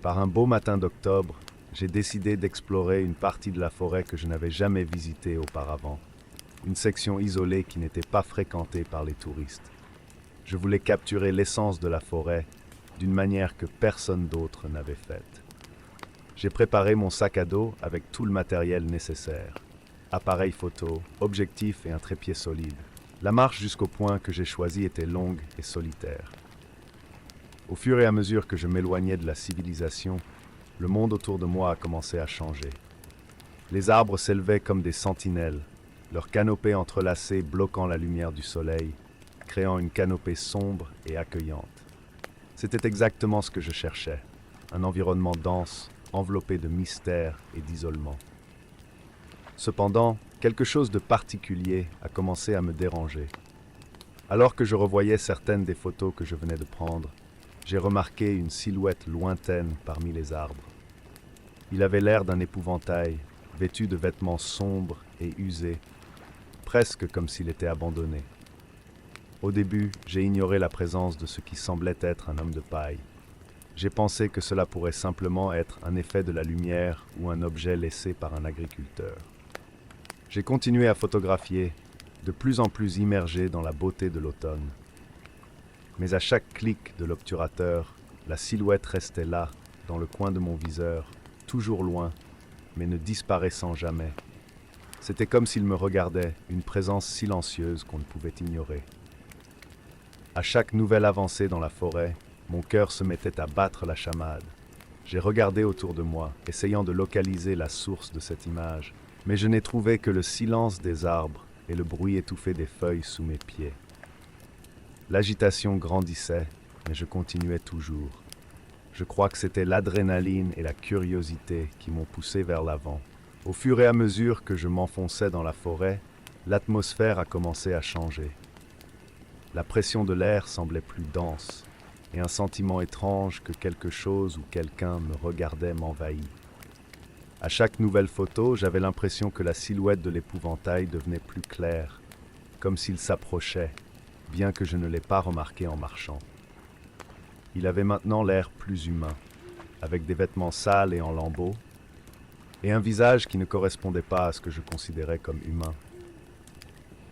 Par un beau matin d'octobre, j'ai décidé d'explorer une partie de la forêt que je n'avais jamais visitée auparavant, une section isolée qui n'était pas fréquentée par les touristes. Je voulais capturer l'essence de la forêt d'une manière que personne d'autre n'avait faite. J'ai préparé mon sac à dos avec tout le matériel nécessaire. Appareil photo, objectif et un trépied solide. La marche jusqu'au point que j'ai choisi était longue et solitaire. Au fur et à mesure que je m'éloignais de la civilisation, le monde autour de moi a commencé à changer. Les arbres s'élevaient comme des sentinelles, leurs canopées entrelacées bloquant la lumière du soleil, créant une canopée sombre et accueillante. C'était exactement ce que je cherchais, un environnement dense, enveloppé de mystère et d'isolement. Cependant, quelque chose de particulier a commencé à me déranger. Alors que je revoyais certaines des photos que je venais de prendre, j'ai remarqué une silhouette lointaine parmi les arbres. Il avait l'air d'un épouvantail, vêtu de vêtements sombres et usés, presque comme s'il était abandonné. Au début, j'ai ignoré la présence de ce qui semblait être un homme de paille. J'ai pensé que cela pourrait simplement être un effet de la lumière ou un objet laissé par un agriculteur. J'ai continué à photographier, de plus en plus immergé dans la beauté de l'automne. Mais à chaque clic de l'obturateur, la silhouette restait là, dans le coin de mon viseur, toujours loin, mais ne disparaissant jamais. C'était comme s'il me regardait, une présence silencieuse qu'on ne pouvait ignorer. À chaque nouvelle avancée dans la forêt, mon cœur se mettait à battre la chamade. J'ai regardé autour de moi, essayant de localiser la source de cette image, mais je n'ai trouvé que le silence des arbres et le bruit étouffé des feuilles sous mes pieds. L'agitation grandissait, mais je continuais toujours. Je crois que c'était l'adrénaline et la curiosité qui m'ont poussé vers l'avant. Au fur et à mesure que je m'enfonçais dans la forêt, l'atmosphère a commencé à changer. La pression de l'air semblait plus dense, et un sentiment étrange que quelque chose ou quelqu'un me regardait m'envahit. À chaque nouvelle photo, j'avais l'impression que la silhouette de l'épouvantail devenait plus claire, comme s'il s'approchait, bien que je ne l'ai pas remarqué en marchant. Il avait maintenant l'air plus humain, avec des vêtements sales et en lambeaux, et un visage qui ne correspondait pas à ce que je considérais comme humain.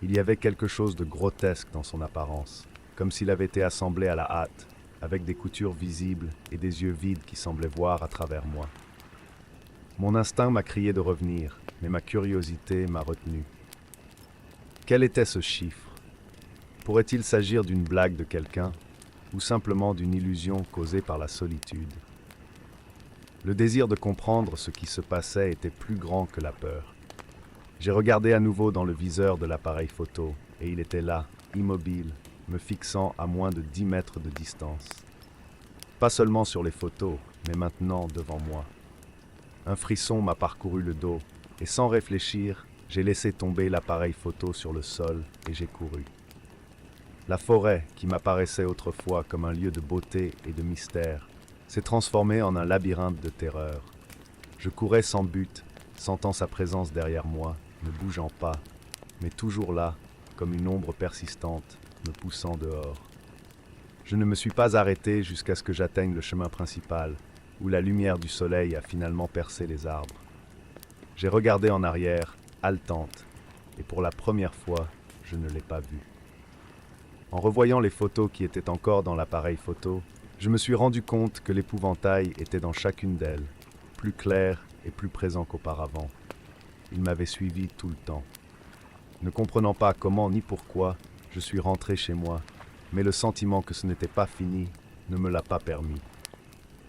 Il y avait quelque chose de grotesque dans son apparence, comme s'il avait été assemblé à la hâte, avec des coutures visibles et des yeux vides qui semblaient voir à travers moi. Mon instinct m'a crié de revenir, mais ma curiosité m'a retenu. Quel était ce chiffre? Pourrait-il s'agir d'une blague de quelqu'un, ou simplement d'une illusion causée par la solitude? Le désir de comprendre ce qui se passait était plus grand que la peur. J'ai regardé à nouveau dans le viseur de l'appareil photo, et il était là, immobile, me fixant à moins de 10 mètres de distance. Pas seulement sur les photos, mais maintenant devant moi. Un frisson m'a parcouru le dos, et sans réfléchir, j'ai laissé tomber l'appareil photo sur le sol et j'ai couru. La forêt, qui m'apparaissait autrefois comme un lieu de beauté et de mystère, s'est transformée en un labyrinthe de terreur. Je courais sans but, sentant sa présence derrière moi, ne bougeant pas, mais toujours là, comme une ombre persistante, me poussant dehors. Je ne me suis pas arrêté jusqu'à ce que j'atteigne le chemin principal, où la lumière du soleil a finalement percé les arbres. J'ai regardé en arrière, haletante, et pour la première fois, je ne l'ai pas vue. En revoyant les photos qui étaient encore dans l'appareil photo, je me suis rendu compte que l'épouvantail était dans chacune d'elles, plus clair et plus présent qu'auparavant. Il m'avait suivi tout le temps. Ne comprenant pas comment ni pourquoi, je suis rentré chez moi, mais le sentiment que ce n'était pas fini ne me l'a pas permis.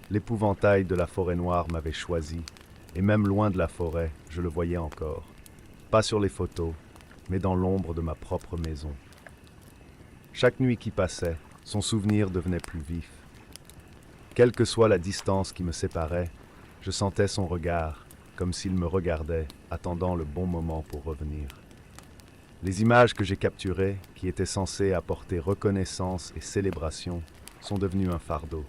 L'épouvantail de la forêt noire m'avait choisi, et même loin de la forêt, je le voyais encore. Pas sur les photos, mais dans l'ombre de ma propre maison. Chaque nuit qui passait, son souvenir devenait plus vif. Quelle que soit la distance qui me séparait, je sentais son regard, comme s'il me regardait, attendant le bon moment pour revenir. Les images que j'ai capturées, qui étaient censées apporter reconnaissance et célébration, sont devenues un fardeau.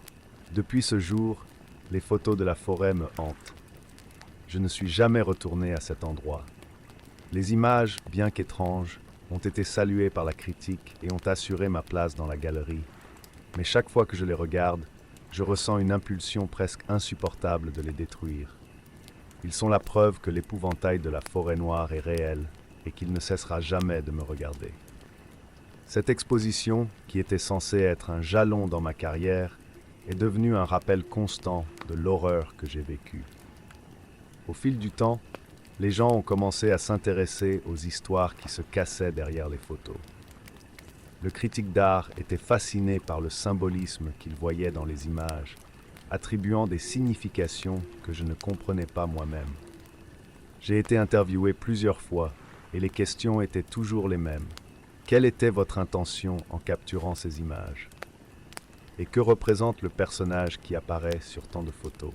Depuis ce jour, les photos de la forêt me hantent. Je ne suis jamais retourné à cet endroit. Les images, bien qu'étranges, ont été saluées par la critique et ont assuré ma place dans la galerie. Mais chaque fois que je les regarde, je ressens une impulsion presque insupportable de les détruire. Ils sont la preuve que l'épouvantail de la forêt noire est réel et qu'il ne cessera jamais de me regarder. Cette exposition, qui était censée être un jalon dans ma carrière, est devenue un rappel constant de l'horreur que j'ai vécue. Au fil du temps, les gens ont commencé à s'intéresser aux histoires qui se cassaient derrière les photos. Le critique d'art était fasciné par le symbolisme qu'il voyait dans les images, attribuant des significations que je ne comprenais pas moi-même. J'ai été interviewé plusieurs fois et les questions étaient toujours les mêmes. Quelle était votre intention en capturant ces images? Et que représente le personnage qui apparaît sur tant de photos?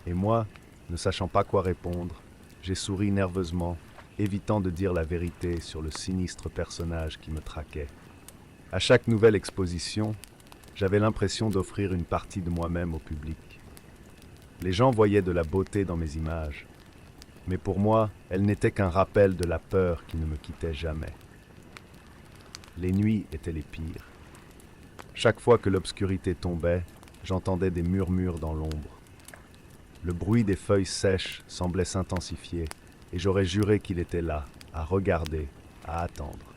Et moi, ne sachant pas quoi répondre, j'ai souri nerveusement, évitant de dire la vérité sur le sinistre personnage qui me traquait. À chaque nouvelle exposition, j'avais l'impression d'offrir une partie de moi-même au public. Les gens voyaient de la beauté dans mes images, mais pour moi, elles n'étaient qu'un rappel de la peur qui ne me quittait jamais. Les nuits étaient les pires. Chaque fois que l'obscurité tombait, j'entendais des murmures dans l'ombre. Le bruit des feuilles sèches semblait s'intensifier, et j'aurais juré qu'il était là, à regarder, à attendre.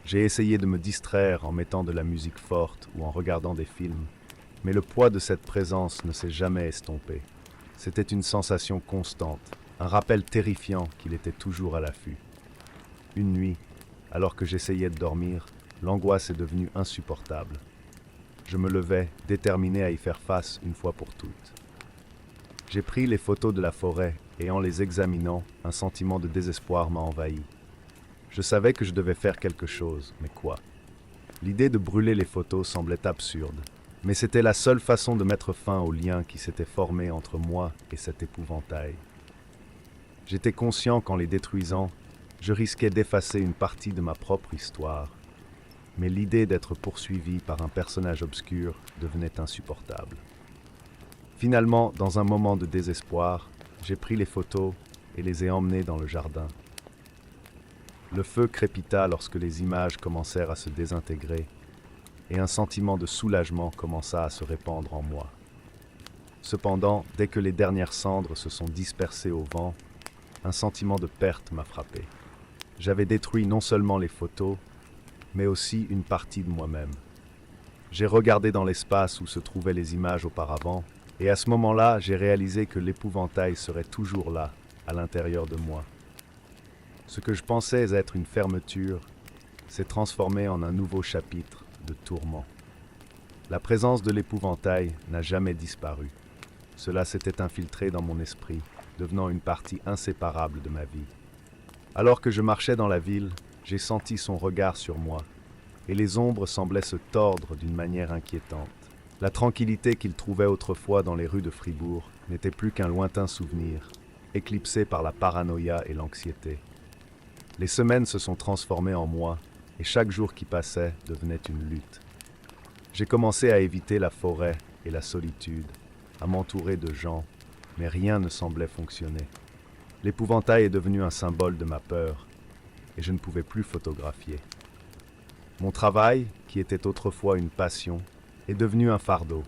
J'ai essayé de me distraire en mettant de la musique forte ou en regardant des films, mais le poids de cette présence ne s'est jamais estompé. C'était une sensation constante, un rappel terrifiant qu'il était toujours à l'affût. Une nuit, alors que j'essayais de dormir, l'angoisse est devenue insupportable. Je me levais, déterminé à y faire face une fois pour toutes. J'ai pris les photos de la forêt et en les examinant, un sentiment de désespoir m'a envahi. Je savais que je devais faire quelque chose, mais quoi? L'idée de brûler les photos semblait absurde, mais c'était la seule façon de mettre fin au lien qui s'était formé entre moi et cet épouvantail. J'étais conscient qu'en les détruisant, je risquais d'effacer une partie de ma propre histoire, mais l'idée d'être poursuivi par un personnage obscur devenait insupportable. Finalement, dans un moment de désespoir, j'ai pris les photos et les ai emmenées dans le jardin. Le feu crépita lorsque les images commencèrent à se désintégrer et un sentiment de soulagement commença à se répandre en moi. Cependant, dès que les dernières cendres se sont dispersées au vent, un sentiment de perte m'a frappé. J'avais détruit non seulement les photos, mais aussi une partie de moi-même. J'ai regardé dans l'espace où se trouvaient les images auparavant, et à ce moment-là, j'ai réalisé que l'épouvantail serait toujours là, à l'intérieur de moi. Ce que je pensais être une fermeture s'est transformé en un nouveau chapitre de tourment. La présence de l'épouvantail n'a jamais disparu. Cela s'était infiltré dans mon esprit, devenant une partie inséparable de ma vie. Alors que je marchais dans la ville, j'ai senti son regard sur moi, et les ombres semblaient se tordre d'une manière inquiétante. La tranquillité qu'il trouvait autrefois dans les rues de Fribourg n'était plus qu'un lointain souvenir, éclipsé par la paranoïa et l'anxiété. Les semaines se sont transformées en mois, et chaque jour qui passait devenait une lutte. J'ai commencé à éviter la forêt et la solitude, à m'entourer de gens, mais rien ne semblait fonctionner. L'épouvantail est devenu un symbole de ma peur, et je ne pouvais plus photographier. Mon travail, qui était autrefois une passion, est devenu un fardeau.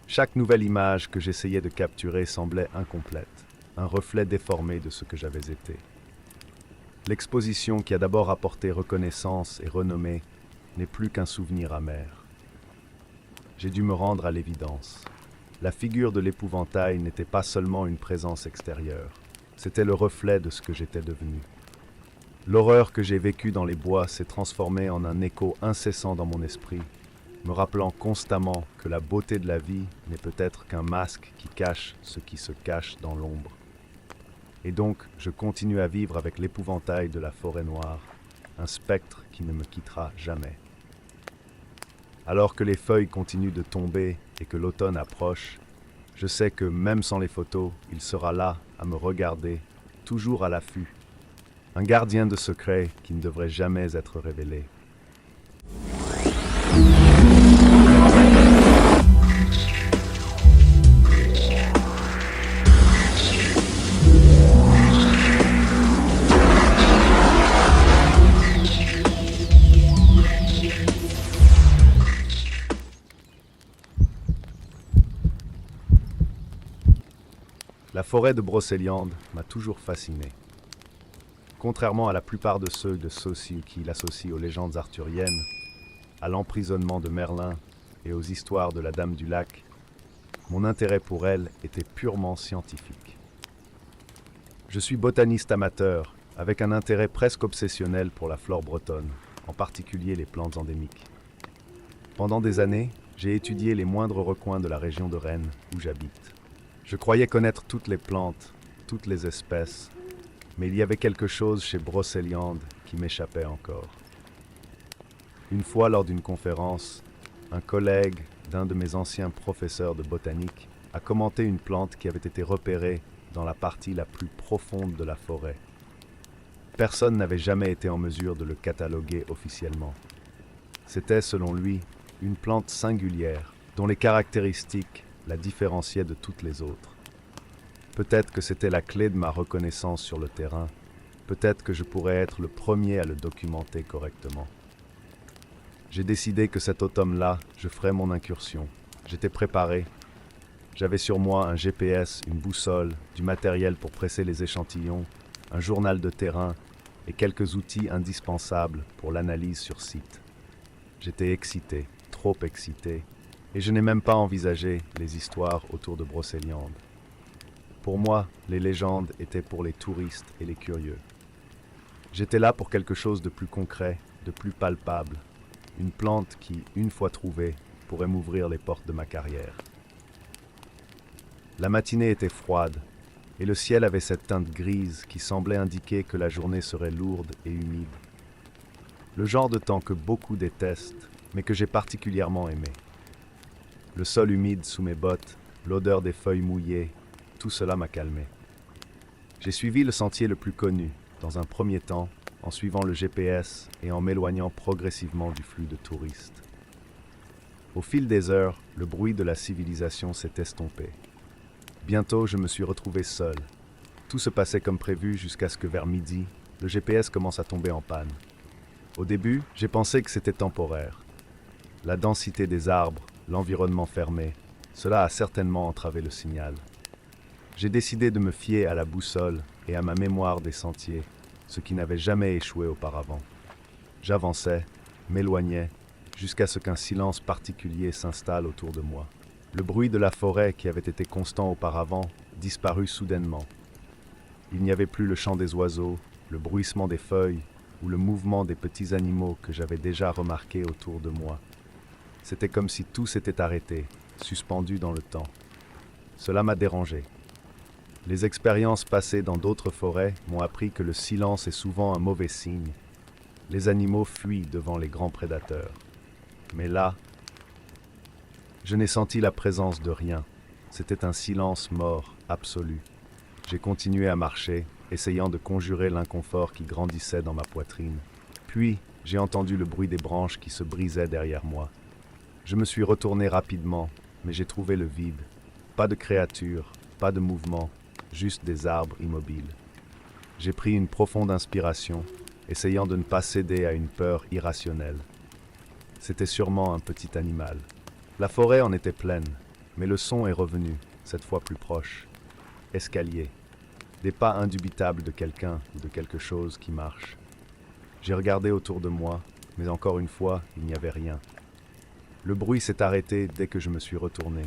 Chaque nouvelle image que j'essayais de capturer semblait incomplète, un reflet déformé de ce que j'avais été. L'exposition qui a d'abord apporté reconnaissance et renommée n'est plus qu'un souvenir amer. J'ai dû me rendre à l'évidence. La figure de l'épouvantail n'était pas seulement une présence extérieure, c'était le reflet de ce que j'étais devenu. L'horreur que j'ai vécue dans les bois s'est transformée en un écho incessant dans mon esprit, me rappelant constamment que la beauté de la vie n'est peut-être qu'un masque qui cache ce qui se cache dans l'ombre. Et donc, je continue à vivre avec l'épouvantail de la forêt noire, un spectre qui ne me quittera jamais. Alors que les feuilles continuent de tomber et que l'automne approche, je sais que même sans les photos, il sera là à me regarder, toujours à l'affût. Un gardien de secrets qui ne devrait jamais être révélé. La forêt de Brocéliande m'a toujours fasciné. Contrairement à la plupart de ceux de Saussure qui l'associent aux légendes arthuriennes, à l'emprisonnement de Merlin et aux histoires de la Dame du Lac, mon intérêt pour elle était purement scientifique. Je suis botaniste amateur, avec un intérêt presque obsessionnel pour la flore bretonne, en particulier les plantes endémiques. Pendant des années, j'ai étudié les moindres recoins de la région de Rennes, où j'habite. Je croyais connaître toutes les plantes, toutes les espèces, mais il y avait quelque chose chez Brocéliande qui m'échappait encore. Une fois lors d'une conférence, un collègue d'un de mes anciens professeurs de botanique a commenté une plante qui avait été repérée dans la partie la plus profonde de la forêt. Personne n'avait jamais été en mesure de le cataloguer officiellement. C'était, selon lui, une plante singulière, dont les caractéristiques la différenciaient de toutes les autres. Peut-être que c'était la clé de ma reconnaissance sur le terrain, peut-être que je pourrais être le premier à le documenter correctement. J'ai décidé que cet automne-là, je ferais mon incursion. J'étais préparé. J'avais sur moi un GPS, une boussole, du matériel pour presser les échantillons, un journal de terrain et quelques outils indispensables pour l'analyse sur site. J'étais excité, trop excité, et je n'ai même pas envisagé les histoires autour de Brocéliande. Pour moi, les légendes étaient pour les touristes et les curieux. J'étais là pour quelque chose de plus concret, de plus palpable, une plante qui, une fois trouvée, pourrait m'ouvrir les portes de ma carrière. La matinée était froide, et le ciel avait cette teinte grise qui semblait indiquer que la journée serait lourde et humide. Le genre de temps que beaucoup détestent, mais que j'ai particulièrement aimé. Le sol humide sous mes bottes, l'odeur des feuilles mouillées, tout cela m'a calmé. J'ai suivi le sentier le plus connu, dans un premier temps, en suivant le GPS et en m'éloignant progressivement du flux de touristes. Au fil des heures, le bruit de la civilisation s'est estompé. Bientôt, je me suis retrouvé seul. Tout se passait comme prévu jusqu'à ce que vers midi, le GPS commence à tomber en panne. Au début, j'ai pensé que c'était temporaire. La densité des arbres, l'environnement fermé, cela a certainement entravé le signal. J'ai décidé de me fier à la boussole et à ma mémoire des sentiers, ce qui n'avait jamais échoué auparavant. J'avançais, m'éloignais, jusqu'à ce qu'un silence particulier s'installe autour de moi. Le bruit de la forêt qui avait été constant auparavant disparut soudainement. Il n'y avait plus le chant des oiseaux, le bruissement des feuilles ou le mouvement des petits animaux que j'avais déjà remarqués autour de moi. C'était comme si tout s'était arrêté, suspendu dans le temps. Cela m'a dérangé. Les expériences passées dans d'autres forêts m'ont appris que le silence est souvent un mauvais signe. Les animaux fuient devant les grands prédateurs. Mais là, je n'ai senti la présence de rien. C'était un silence mort, absolu. J'ai continué à marcher, essayant de conjurer l'inconfort qui grandissait dans ma poitrine. Puis, j'ai entendu le bruit des branches qui se brisaient derrière moi. Je me suis retourné rapidement, mais j'ai trouvé le vide. Pas de créatures, pas de mouvement, juste des arbres immobiles. J'ai pris une profonde inspiration, essayant de ne pas céder à une peur irrationnelle. C'était sûrement un petit animal. La forêt en était pleine, mais le son est revenu, cette fois plus proche. Escalier. Des pas indubitables de quelqu'un ou de quelque chose qui marche. J'ai regardé autour de moi, mais encore une fois, il n'y avait rien. Le bruit s'est arrêté dès que je me suis retourné.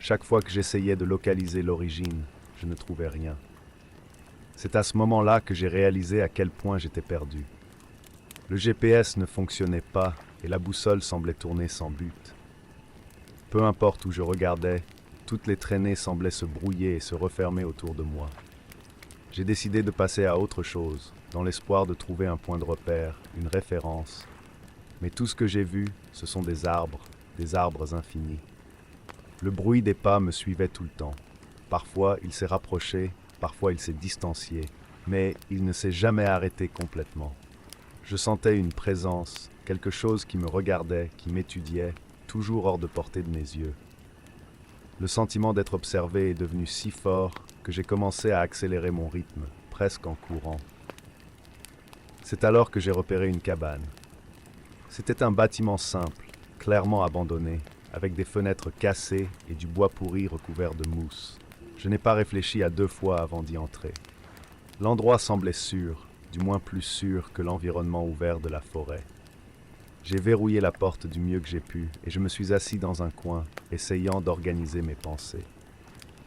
Chaque fois que j'essayais de localiser l'origine, je ne trouvais rien. C'est à ce moment-là que j'ai réalisé à quel point j'étais perdu. Le GPS ne fonctionnait pas et la boussole semblait tourner sans but. Peu importe où je regardais, toutes les traînées semblaient se brouiller et se refermer autour de moi. J'ai décidé de passer à autre chose, dans l'espoir de trouver un point de repère, une référence. Mais tout ce que j'ai vu, ce sont des arbres infinis. Le bruit des pas me suivait tout le temps. Parfois, il s'est rapproché, parfois il s'est distancié, mais il ne s'est jamais arrêté complètement. Je sentais une présence, quelque chose qui me regardait, qui m'étudiait, toujours hors de portée de mes yeux. Le sentiment d'être observé est devenu si fort que j'ai commencé à accélérer mon rythme, presque en courant. C'est alors que j'ai repéré une cabane. C'était un bâtiment simple, clairement abandonné, avec des fenêtres cassées et du bois pourri recouvert de mousse. Je n'ai pas réfléchi à 2 fois avant d'y entrer. L'endroit semblait sûr, du moins plus sûr que l'environnement ouvert de la forêt. J'ai verrouillé la porte du mieux que j'ai pu et je me suis assis dans un coin, essayant d'organiser mes pensées.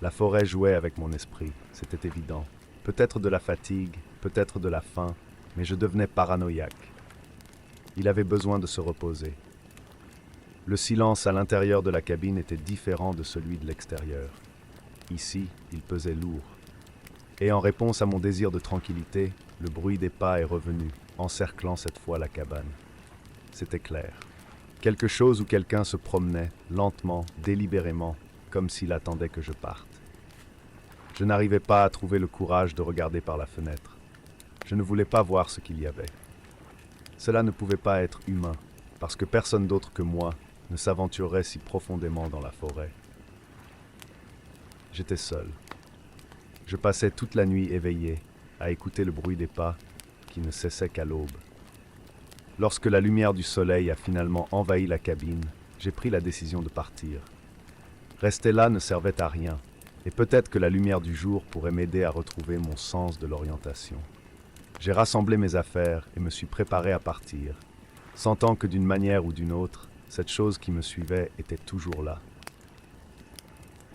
La forêt jouait avec mon esprit, c'était évident. Peut-être de la fatigue, peut-être de la faim, mais je devenais paranoïaque. Il avait besoin de se reposer. Le silence à l'intérieur de la cabine était différent de celui de l'extérieur. Ici, il pesait lourd. Et en réponse à mon désir de tranquillité, le bruit des pas est revenu, encerclant cette fois la cabane. C'était clair. Quelque chose ou quelqu'un se promenait, lentement, délibérément, comme s'il attendait que je parte. Je n'arrivais pas à trouver le courage de regarder par la fenêtre. Je ne voulais pas voir ce qu'il y avait. Cela ne pouvait pas être humain, parce que personne d'autre que moi ne s'aventurerait si profondément dans la forêt. J'étais seul. Je passais toute la nuit éveillé, à écouter le bruit des pas, qui ne cessait qu'à l'aube. Lorsque la lumière du soleil a finalement envahi la cabine, j'ai pris la décision de partir. Rester là ne servait à rien, et peut-être que la lumière du jour pourrait m'aider à retrouver mon sens de l'orientation. J'ai rassemblé mes affaires et me suis préparé à partir, sentant que d'une manière ou d'une autre, cette chose qui me suivait était toujours là.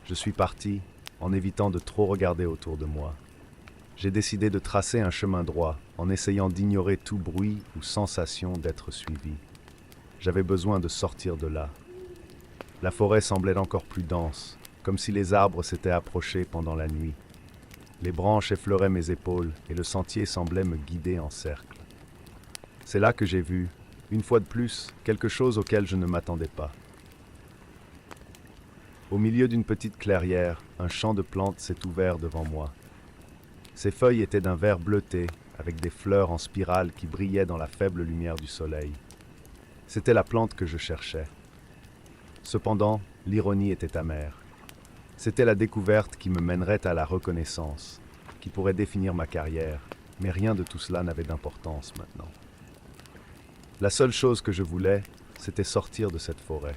Je suis parti, en évitant de trop regarder autour de moi. J'ai décidé de tracer un chemin droit, en essayant d'ignorer tout bruit ou sensation d'être suivi. J'avais besoin de sortir de là. La forêt semblait encore plus dense, comme si les arbres s'étaient approchés pendant la nuit. Les branches effleuraient mes épaules et le sentier semblait me guider en cercle. C'est là que j'ai vu, une fois de plus, quelque chose auquel je ne m'attendais pas. Au milieu d'une petite clairière, un champ de plantes s'est ouvert devant moi. Ses feuilles étaient d'un vert bleuté, avec des fleurs en spirale qui brillaient dans la faible lumière du soleil. C'était la plante que je cherchais. Cependant, l'ironie était amère. C'était la découverte qui me mènerait à la reconnaissance, qui pourrait définir ma carrière, mais rien de tout cela n'avait d'importance maintenant. La seule chose que je voulais, c'était sortir de cette forêt.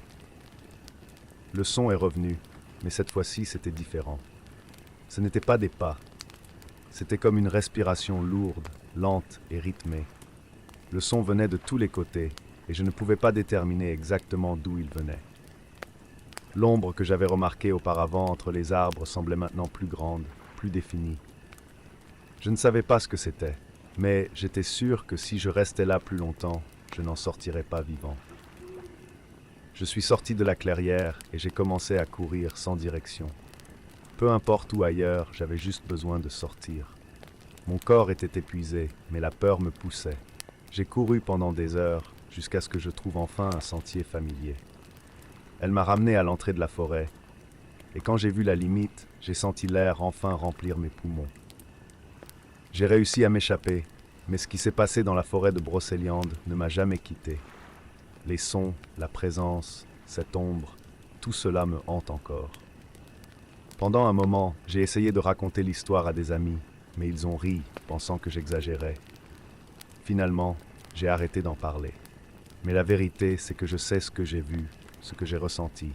Le son est revenu, mais cette fois-ci c'était différent. Ce n'étaient pas des pas. C'était comme une respiration lourde, lente et rythmée. Le son venait de tous les côtés, et je ne pouvais pas déterminer exactement d'où il venait. L'ombre que j'avais remarquée auparavant entre les arbres semblait maintenant plus grande, plus définie. Je ne savais pas ce que c'était, mais j'étais sûr que si je restais là plus longtemps, je n'en sortirais pas vivant. Je suis sorti de la clairière et j'ai commencé à courir sans direction. Peu importe où ailleurs, j'avais juste besoin de sortir. Mon corps était épuisé, mais la peur me poussait. J'ai couru pendant des heures, jusqu'à ce que je trouve enfin un sentier familier. Elle m'a ramené à l'entrée de la forêt, et quand j'ai vu la limite, j'ai senti l'air enfin remplir mes poumons. J'ai réussi à m'échapper, mais ce qui s'est passé dans la forêt de Brocéliande ne m'a jamais quitté. Les sons, la présence, cette ombre, tout cela me hante encore. Pendant un moment, j'ai essayé de raconter l'histoire à des amis, mais ils ont ri, pensant que j'exagérais. Finalement, j'ai arrêté d'en parler. Mais la vérité, c'est que je sais ce que j'ai vu, ce que j'ai ressenti.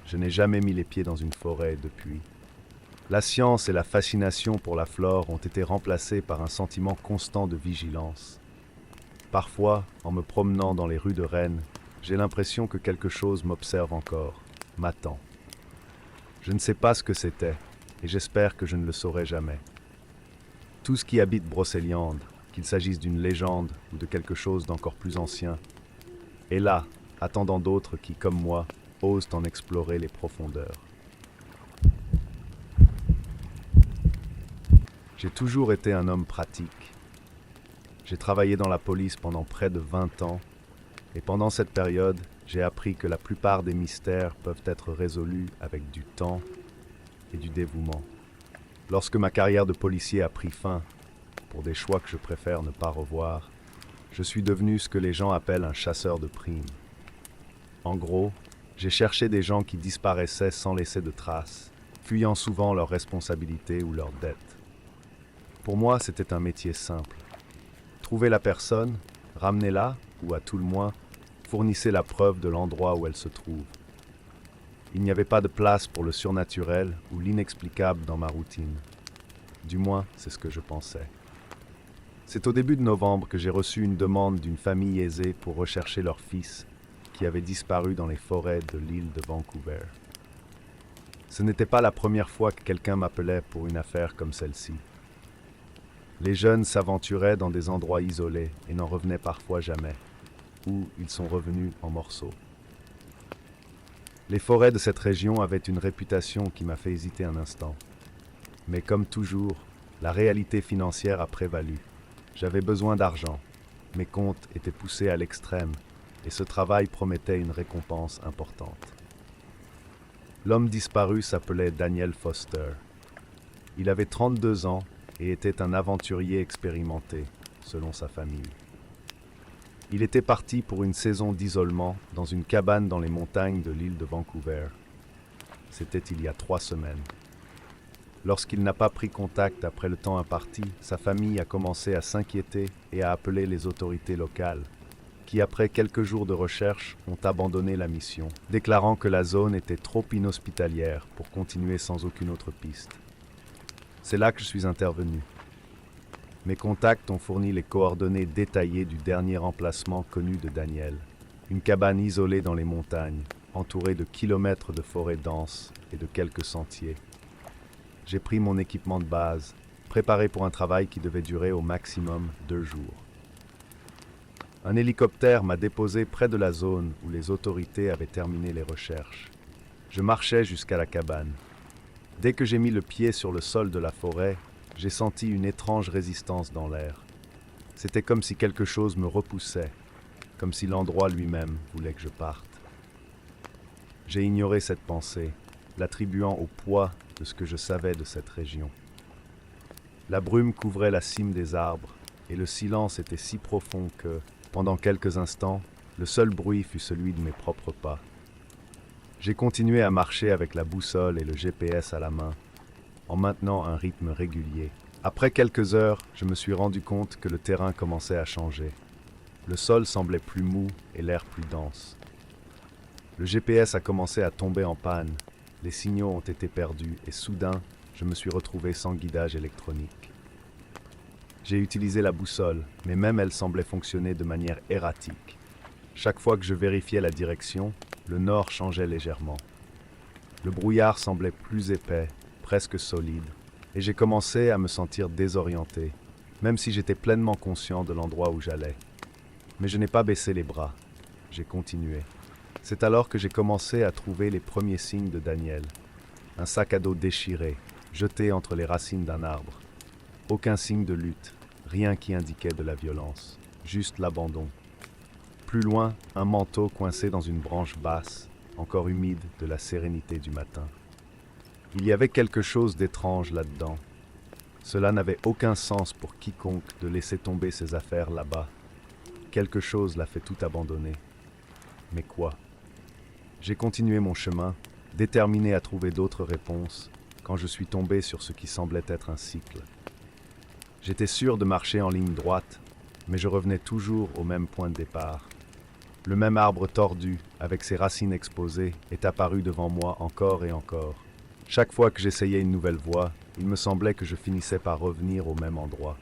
Je n'ai jamais mis les pieds dans une forêt depuis. La science et la fascination pour la flore ont été remplacées par un sentiment constant de vigilance. Parfois, en me promenant dans les rues de Rennes, j'ai l'impression que quelque chose m'observe encore, m'attend. Je ne sais pas ce que c'était, et j'espère que je ne le saurai jamais. Tout ce qui habite Brocéliande, qu'il s'agisse d'une légende ou de quelque chose d'encore plus ancien, est là, attendant d'autres qui, comme moi, osent en explorer les profondeurs. J'ai toujours été un homme pratique. J'ai travaillé dans la police pendant près de 20 ans, et pendant cette période, j'ai appris que la plupart des mystères peuvent être résolus avec du temps et du dévouement. Lorsque ma carrière de policier a pris fin, pour des choix que je préfère ne pas revoir, je suis devenu ce que les gens appellent un chasseur de primes. En gros, j'ai cherché des gens qui disparaissaient sans laisser de traces, fuyant souvent leurs responsabilités ou leurs dettes. Pour moi, c'était un métier simple. Trouver la personne, ramenez-la, ou à tout le moins, fournissez la preuve de l'endroit où elle se trouve. Il n'y avait pas de place pour le surnaturel ou l'inexplicable dans ma routine. Du moins, c'est ce que je pensais. C'est au début de novembre que j'ai reçu une demande d'une famille aisée pour rechercher leur fils, qui avait disparu dans les forêts de l'île de Vancouver. Ce n'était pas la première fois que quelqu'un m'appelait pour une affaire comme celle-ci. Les jeunes s'aventuraient dans des endroits isolés et n'en revenaient parfois jamais, ou ils sont revenus en morceaux. Les forêts de cette région avaient une réputation qui m'a fait hésiter un instant. Mais comme toujours, la réalité financière a prévalu. J'avais besoin d'argent, mes comptes étaient poussés à l'extrême, et ce travail promettait une récompense importante. L'homme disparu s'appelait Daniel Foster. Il avait 32 ans et était un aventurier expérimenté, selon sa famille. Il était parti pour une saison d'isolement dans une cabane dans les montagnes de l'île de Vancouver. C'était il y a 3 semaines. Lorsqu'il n'a pas pris contact après le temps imparti, sa famille a commencé à s'inquiéter et à appeler les autorités locales, qui après quelques jours de recherche ont abandonné la mission, déclarant que la zone était trop inhospitalière pour continuer sans aucune autre piste. C'est là que je suis intervenu. Mes contacts ont fourni les coordonnées détaillées du dernier emplacement connu de Daniel. Une cabane isolée dans les montagnes, entourée de kilomètres de forêts denses et de quelques sentiers. J'ai pris mon équipement de base, préparé pour un travail qui devait durer au maximum 2 jours. Un hélicoptère m'a déposé près de la zone où les autorités avaient terminé les recherches. Je marchais jusqu'à la cabane. Dès que j'ai mis le pied sur le sol de la forêt, j'ai senti une étrange résistance dans l'air. C'était comme si quelque chose me repoussait, comme si l'endroit lui-même voulait que je parte. J'ai ignoré cette pensée, l'attribuant au poids de ce que je savais de cette région. La brume couvrait la cime des arbres, et le silence était si profond que, pendant quelques instants, le seul bruit fut celui de mes propres pas. J'ai continué à marcher avec la boussole et le GPS à la main, en maintenant un rythme régulier. Après quelques heures, je me suis rendu compte que le terrain commençait à changer. Le sol semblait plus mou et l'air plus dense. Le GPS a commencé à tomber en panne, les signaux ont été perdus et soudain, je me suis retrouvé sans guidage électronique. J'ai utilisé la boussole, mais même elle semblait fonctionner de manière erratique. Chaque fois que je vérifiais la direction, le nord changeait légèrement. Le brouillard semblait plus épais, presque solide, et j'ai commencé à me sentir désorienté, même si j'étais pleinement conscient de l'endroit où j'allais. Mais je n'ai pas baissé les bras, j'ai continué. C'est alors que j'ai commencé à trouver les premiers signes de Daniel. un sac à dos déchiré, jeté entre les racines d'un arbre. Aucun signe de lutte, rien qui indiquait de la violence, juste l'abandon. Plus loin, un manteau coincé dans une branche basse, encore humide de la sérénité du matin. Il y avait quelque chose d'étrange là-dedans. Cela n'avait aucun sens pour quiconque de laisser tomber ses affaires là-bas. Quelque chose l'a fait tout abandonner. Mais quoi? J'ai continué mon chemin, déterminé à trouver d'autres réponses, quand je suis tombé sur ce qui semblait être un cycle. J'étais sûr de marcher en ligne droite, mais je revenais toujours au même point de départ. Le même arbre tordu, avec ses racines exposées, est apparu devant moi encore et encore. Chaque fois que j'essayais une nouvelle voie, il me semblait que je finissais par revenir au même endroit.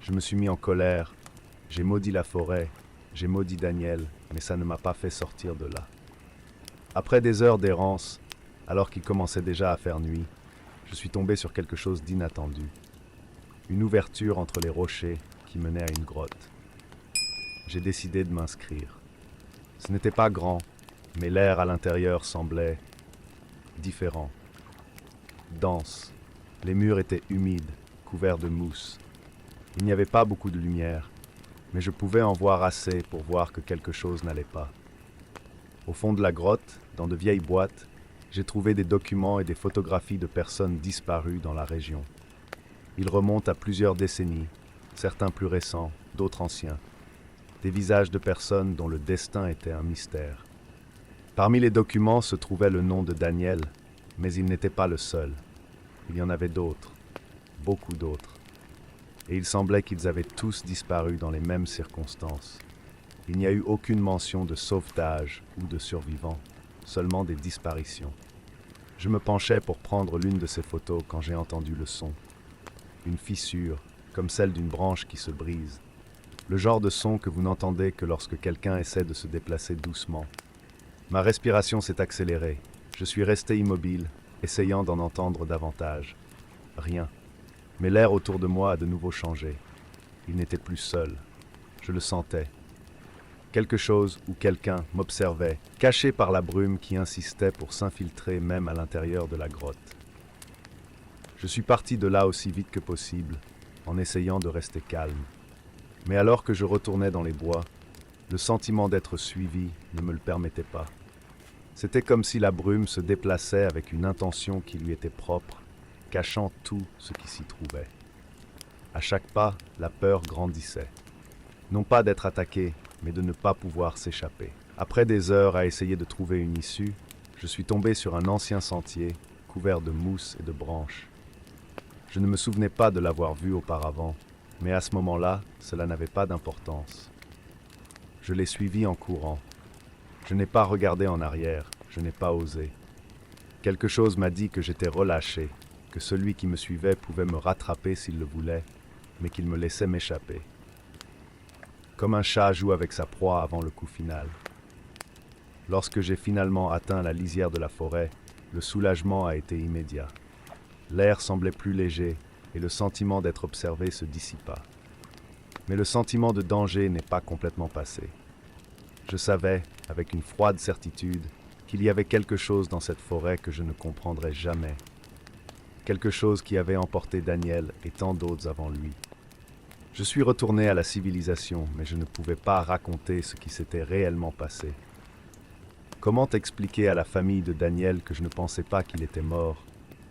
Je me suis mis en colère, j'ai maudit la forêt, j'ai maudit Daniel, mais ça ne m'a pas fait sortir de là. Après des heures d'errance, alors qu'il commençait déjà à faire nuit, je suis tombé sur quelque chose d'inattendu. Une ouverture entre les rochers qui menait à une grotte. J'ai décidé de m'inscrire. Ce n'était pas grand, mais l'air à l'intérieur semblait différent. Dense. Les murs étaient humides, couverts de mousse. Il n'y avait pas beaucoup de lumière, mais je pouvais en voir assez pour voir que quelque chose n'allait pas. Au fond de la grotte, dans de vieilles boîtes, j'ai trouvé des documents et des photographies de personnes disparues dans la région. Ils remontent à plusieurs décennies, certains plus récents, d'autres anciens. Des visages de personnes dont le destin était un mystère. Parmi les documents se trouvait le nom de Daniel, mais il n'était pas le seul. Il y en avait d'autres, beaucoup d'autres. Et il semblait qu'ils avaient tous disparu dans les mêmes circonstances. Il n'y a eu aucune mention de sauvetage ou de survivants, seulement des disparitions. Je me penchais pour prendre l'une de ces photos quand j'ai entendu le son. Une fissure, comme celle d'une branche qui se brise. Le genre de son que vous n'entendez que lorsque quelqu'un essaie de se déplacer doucement. Ma respiration s'est accélérée. Je suis resté immobile, essayant d'en entendre davantage. Rien. Mais l'air autour de moi a de nouveau changé. Il n'était plus seul. Je le sentais. Quelque chose ou quelqu'un m'observait, caché par la brume qui insistait pour s'infiltrer même à l'intérieur de la grotte. Je suis parti de là aussi vite que possible, en essayant de rester calme. Mais alors que je retournais dans les bois, le sentiment d'être suivi ne me le permettait pas. C'était comme si la brume se déplaçait avec une intention qui lui était propre, cachant tout ce qui s'y trouvait. À chaque pas, la peur grandissait. Non pas d'être attaqué, mais de ne pas pouvoir s'échapper. Après des heures à essayer de trouver une issue, je suis tombé sur un ancien sentier, couvert de mousse et de branches. Je ne me souvenais pas de l'avoir vu auparavant, mais à ce moment-là, cela n'avait pas d'importance. Je l'ai suivi en courant. Je n'ai pas regardé en arrière, je n'ai pas osé. Quelque chose m'a dit que j'étais relâché, que celui qui me suivait pouvait me rattraper s'il le voulait, mais qu'il me laissait m'échapper. Comme un chat joue avec sa proie avant le coup final. Lorsque j'ai finalement atteint la lisière de la forêt, le soulagement a été immédiat. L'air semblait plus léger et le sentiment d'être observé se dissipa. Mais le sentiment de danger n'est pas complètement passé. Je savais, avec une froide certitude, qu'il y avait quelque chose dans cette forêt que je ne comprendrais jamais. Quelque chose qui avait emporté Daniel et tant d'autres avant lui. Je suis retourné à la civilisation, mais je ne pouvais pas raconter ce qui s'était réellement passé. Comment expliquer à la famille de Daniel que je ne pensais pas qu'il était mort,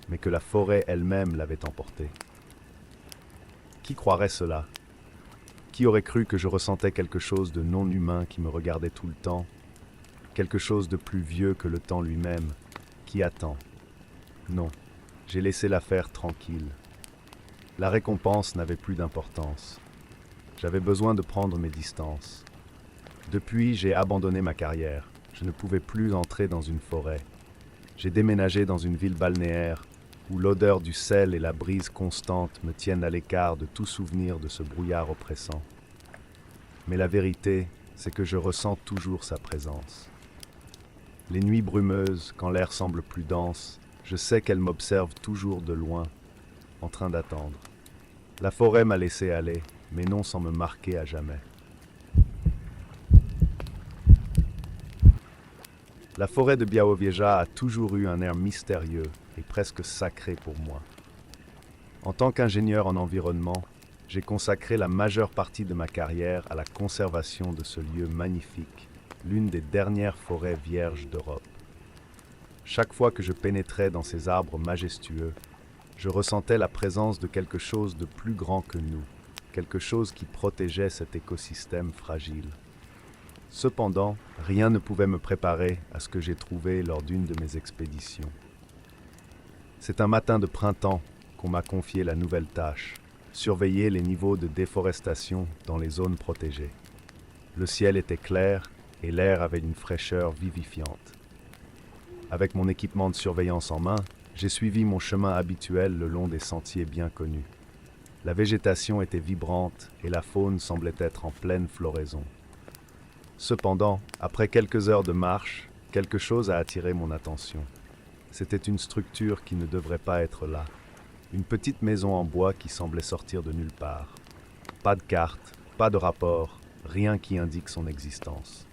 mais que la forêt elle-même l'avait emporté? Qui croirait cela? Qui aurait cru que je ressentais quelque chose de non humain qui me regardait tout le temps? Quelque chose de plus vieux que le temps lui-même, qui attend? Non, j'ai laissé l'affaire tranquille. La récompense n'avait plus d'importance. J'avais besoin de prendre mes distances. Depuis, j'ai abandonné ma carrière. Je ne pouvais plus entrer dans une forêt. J'ai déménagé dans une ville balnéaire où l'odeur du sel et la brise constante me tiennent à l'écart de tout souvenir de ce brouillard oppressant. Mais la vérité, c'est que je ressens toujours sa présence. Les nuits brumeuses, quand l'air semble plus dense, je sais qu'elle m'observe toujours de loin, en train d'attendre. La forêt m'a laissé aller, mais non sans me marquer à jamais. La forêt de Białowieża a toujours eu un air mystérieux et presque sacré pour moi. En tant qu'ingénieur en environnement, j'ai consacré la majeure partie de ma carrière à la conservation de ce lieu magnifique, l'une des dernières forêts vierges d'Europe. Chaque fois que je pénétrais dans ces arbres majestueux, je ressentais la présence de quelque chose de plus grand que nous, quelque chose qui protégeait cet écosystème fragile. Cependant, rien ne pouvait me préparer à ce que j'ai trouvé lors d'une de mes expéditions. C'est un matin de printemps qu'on m'a confié la nouvelle tâche, surveiller les niveaux de déforestation dans les zones protégées. Le ciel était clair et l'air avait une fraîcheur vivifiante. Avec mon équipement de surveillance en main, j'ai suivi mon chemin habituel le long des sentiers bien connus. La végétation était vibrante et la faune semblait être en pleine floraison. Cependant, après quelques heures de marche, quelque chose a attiré mon attention. C'était une structure qui ne devrait pas être là. Une petite maison en bois qui semblait sortir de nulle part. Pas de carte, pas de rapport, rien qui indique son existence.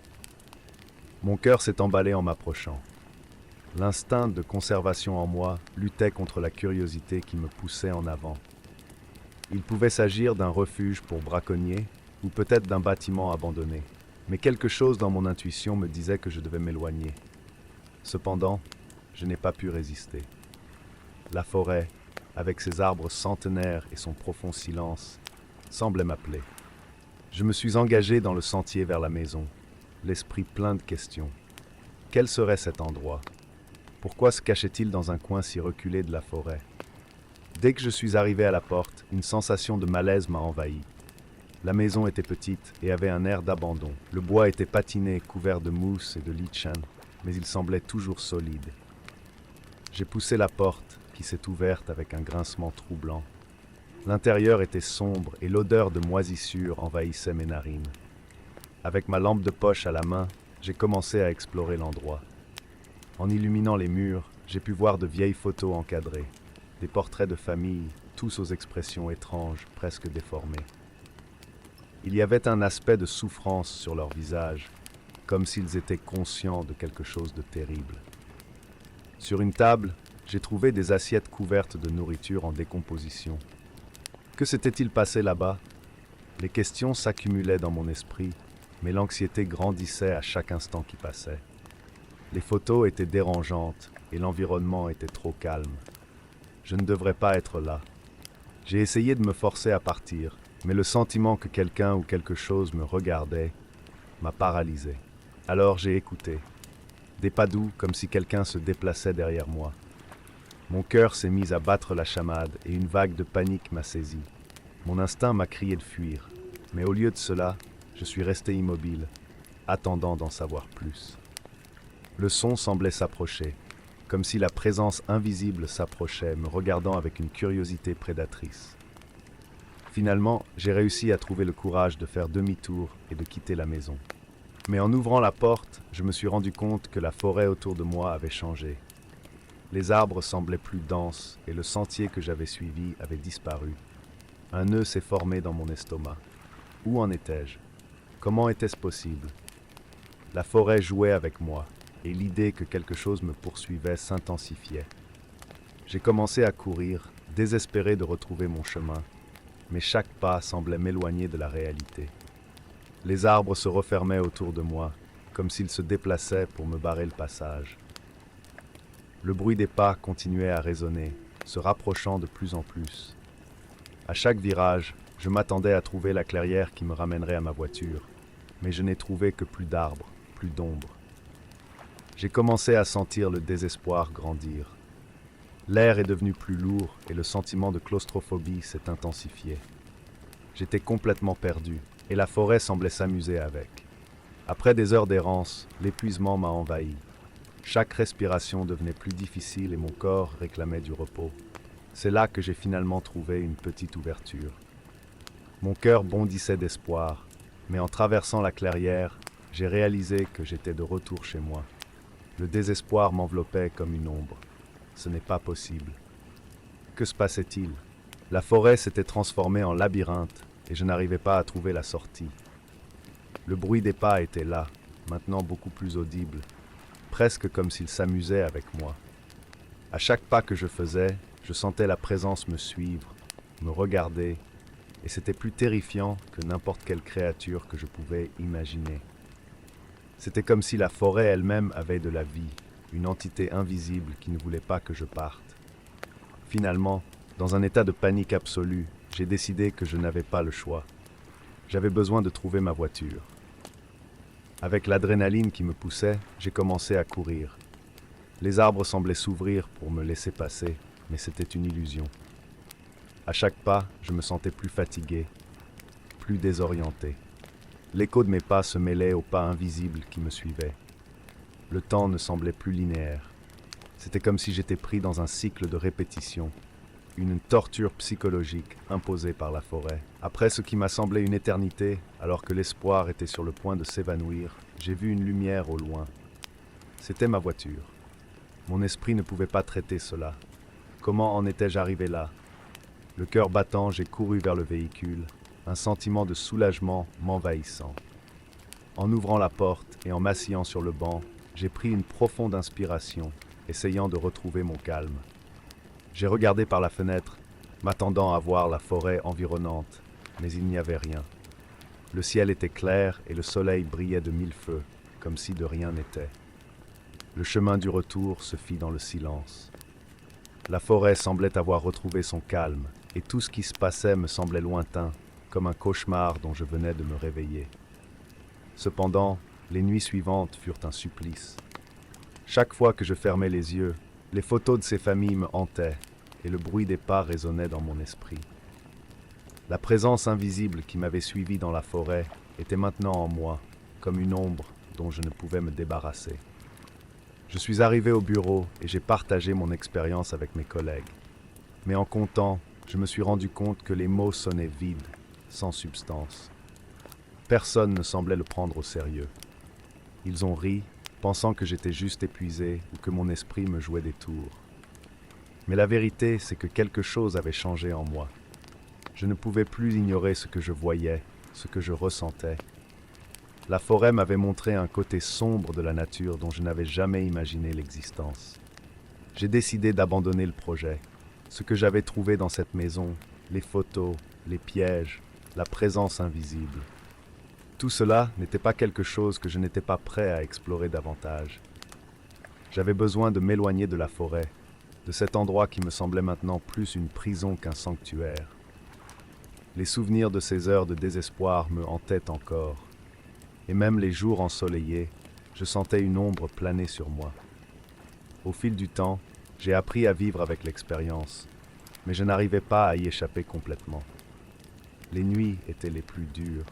Mon cœur s'est emballé en m'approchant. L'instinct de conservation en moi luttait contre la curiosité qui me poussait en avant. Il pouvait s'agir d'un refuge pour braconniers ou peut-être d'un bâtiment abandonné. Mais quelque chose dans mon intuition me disait que je devais m'éloigner. Cependant, je n'ai pas pu résister. La forêt, avec ses arbres centenaires et son profond silence, semblait m'appeler. Je me suis engagé dans le sentier vers la maison, l'esprit plein de questions. Quel serait cet endroit? Pourquoi se cachait-il dans un coin si reculé de la forêt? Dès que je suis arrivé à la porte, une sensation de malaise m'a envahi. La maison était petite et avait un air d'abandon. Le bois était patiné, couvert de mousse et de lichen, mais il semblait toujours solide. J'ai poussé la porte, qui s'est ouverte avec un grincement troublant. L'intérieur était sombre et l'odeur de moisissure envahissait mes narines. Avec ma lampe de poche à la main, j'ai commencé à explorer l'endroit. En illuminant les murs, j'ai pu voir de vieilles photos encadrées, des portraits de famille, tous aux expressions étranges, presque déformées. Il y avait un aspect de souffrance sur leur visage, comme s'ils étaient conscients de quelque chose de terrible. Sur une table, j'ai trouvé des assiettes couvertes de nourriture en décomposition. Que s'était-il passé là-bas? Les questions s'accumulaient dans mon esprit, mais l'anxiété grandissait à chaque instant qui passait. Les photos étaient dérangeantes et l'environnement était trop calme. Je ne devrais pas être là. J'ai essayé de me forcer à partir, mais le sentiment que quelqu'un ou quelque chose me regardait m'a paralysé. Alors j'ai écouté. Des pas doux, comme si quelqu'un se déplaçait derrière moi. Mon cœur s'est mis à battre la chamade et une vague de panique m'a saisi. Mon instinct m'a crié de fuir, mais au lieu de cela, je suis resté immobile, attendant d'en savoir plus. Le son semblait s'approcher, comme si la présence invisible s'approchait, me regardant avec une curiosité prédatrice. Finalement, j'ai réussi à trouver le courage de faire demi-tour et de quitter la maison. Mais en ouvrant la porte, je me suis rendu compte que la forêt autour de moi avait changé. Les arbres semblaient plus denses et le sentier que j'avais suivi avait disparu. Un nœud s'est formé dans mon estomac. Où en étais-je? Comment était-ce possible? La forêt jouait avec moi et l'idée que quelque chose me poursuivait s'intensifiait. J'ai commencé à courir, désespéré de retrouver mon chemin, mais chaque pas semblait m'éloigner de la réalité. Les arbres se refermaient autour de moi, comme s'ils se déplaçaient pour me barrer le passage. Le bruit des pas continuait à résonner, se rapprochant de plus en plus. À chaque virage, je m'attendais à trouver la clairière qui me ramènerait à ma voiture, mais je n'ai trouvé que plus d'arbres, plus d'ombre. J'ai commencé à sentir le désespoir grandir. L'air est devenu plus lourd et le sentiment de claustrophobie s'est intensifié. J'étais complètement perdu et la forêt semblait s'amuser avec. Après des heures d'errance, l'épuisement m'a envahi. Chaque respiration devenait plus difficile et mon corps réclamait du repos. C'est là que j'ai finalement trouvé une petite ouverture. Mon cœur bondissait d'espoir, mais en traversant la clairière, j'ai réalisé que j'étais de retour chez moi. Le désespoir m'enveloppait comme une ombre. Ce n'est pas possible. Que se passait-il? La forêt s'était transformée en labyrinthe et je n'arrivais pas à trouver la sortie. Le bruit des pas était là, maintenant beaucoup plus audible. presque comme s'il s'amusait avec moi. À chaque pas que je faisais, je sentais la présence me suivre, me regarder, et c'était plus terrifiant que n'importe quelle créature que je pouvais imaginer. C'était comme si la forêt elle-même avait de la vie, une entité invisible qui ne voulait pas que je parte. Finalement, dans un état de panique absolue, j'ai décidé que je n'avais pas le choix. J'avais besoin de trouver ma voiture. Avec l'adrénaline qui me poussait, j'ai commencé à courir. Les arbres semblaient s'ouvrir pour me laisser passer, mais c'était une illusion. À chaque pas, je me sentais plus fatigué, plus désorienté. L'écho de mes pas se mêlait aux pas invisibles qui me suivaient. Le temps ne semblait plus linéaire. C'était comme si j'étais pris dans un cycle de répétition, une torture psychologique imposée par la forêt. Après ce qui m'a semblé une éternité, alors que l'espoir était sur le point de s'évanouir, j'ai vu une lumière au loin. C'était ma voiture. Mon esprit ne pouvait pas traiter cela. Comment en étais-je arrivé là? Le cœur battant, j'ai couru vers le véhicule, un sentiment de soulagement m'envahissant. En ouvrant la porte et en m'asseyant sur le banc, j'ai pris une profonde inspiration, essayant de retrouver mon calme. J'ai regardé par la fenêtre, m'attendant à voir la forêt environnante, mais il n'y avait rien. Le ciel était clair et le soleil brillait de mille feux, comme si de rien n'était. Le chemin du retour se fit dans le silence. La forêt semblait avoir retrouvé son calme, et tout ce qui se passait me semblait lointain, comme un cauchemar dont je venais de me réveiller. Cependant, les nuits suivantes furent un supplice. Chaque fois que je fermais les yeux, les photos de ces familles me hantaient, et le bruit des pas résonnait dans mon esprit. La présence invisible qui m'avait suivi dans la forêt était maintenant en moi, comme une ombre dont je ne pouvais me débarrasser. Je suis arrivé au bureau et j'ai partagé mon expérience avec mes collègues. Mais en comptant, je me suis rendu compte que les mots sonnaient vides, sans substance. Personne ne semblait le prendre au sérieux. Ils ont ri, pensant que j'étais juste épuisé ou que mon esprit me jouait des tours. Mais la vérité, c'est que quelque chose avait changé en moi. Je ne pouvais plus ignorer ce que je voyais, ce que je ressentais. La forêt m'avait montré un côté sombre de la nature dont je n'avais jamais imaginé l'existence. J'ai décidé d'abandonner le projet. Ce que j'avais trouvé dans cette maison, les photos, les pièges, la présence invisible. Tout cela n'était pas quelque chose que je n'étais pas prêt à explorer davantage. J'avais besoin de m'éloigner de la forêt, de cet endroit qui me semblait maintenant plus une prison qu'un sanctuaire. Les souvenirs de ces heures de désespoir me hantaient encore, et même les jours ensoleillés, je sentais une ombre planer sur moi. Au fil du temps, j'ai appris à vivre avec l'expérience, mais je n'arrivais pas à y échapper complètement. Les nuits étaient les plus dures.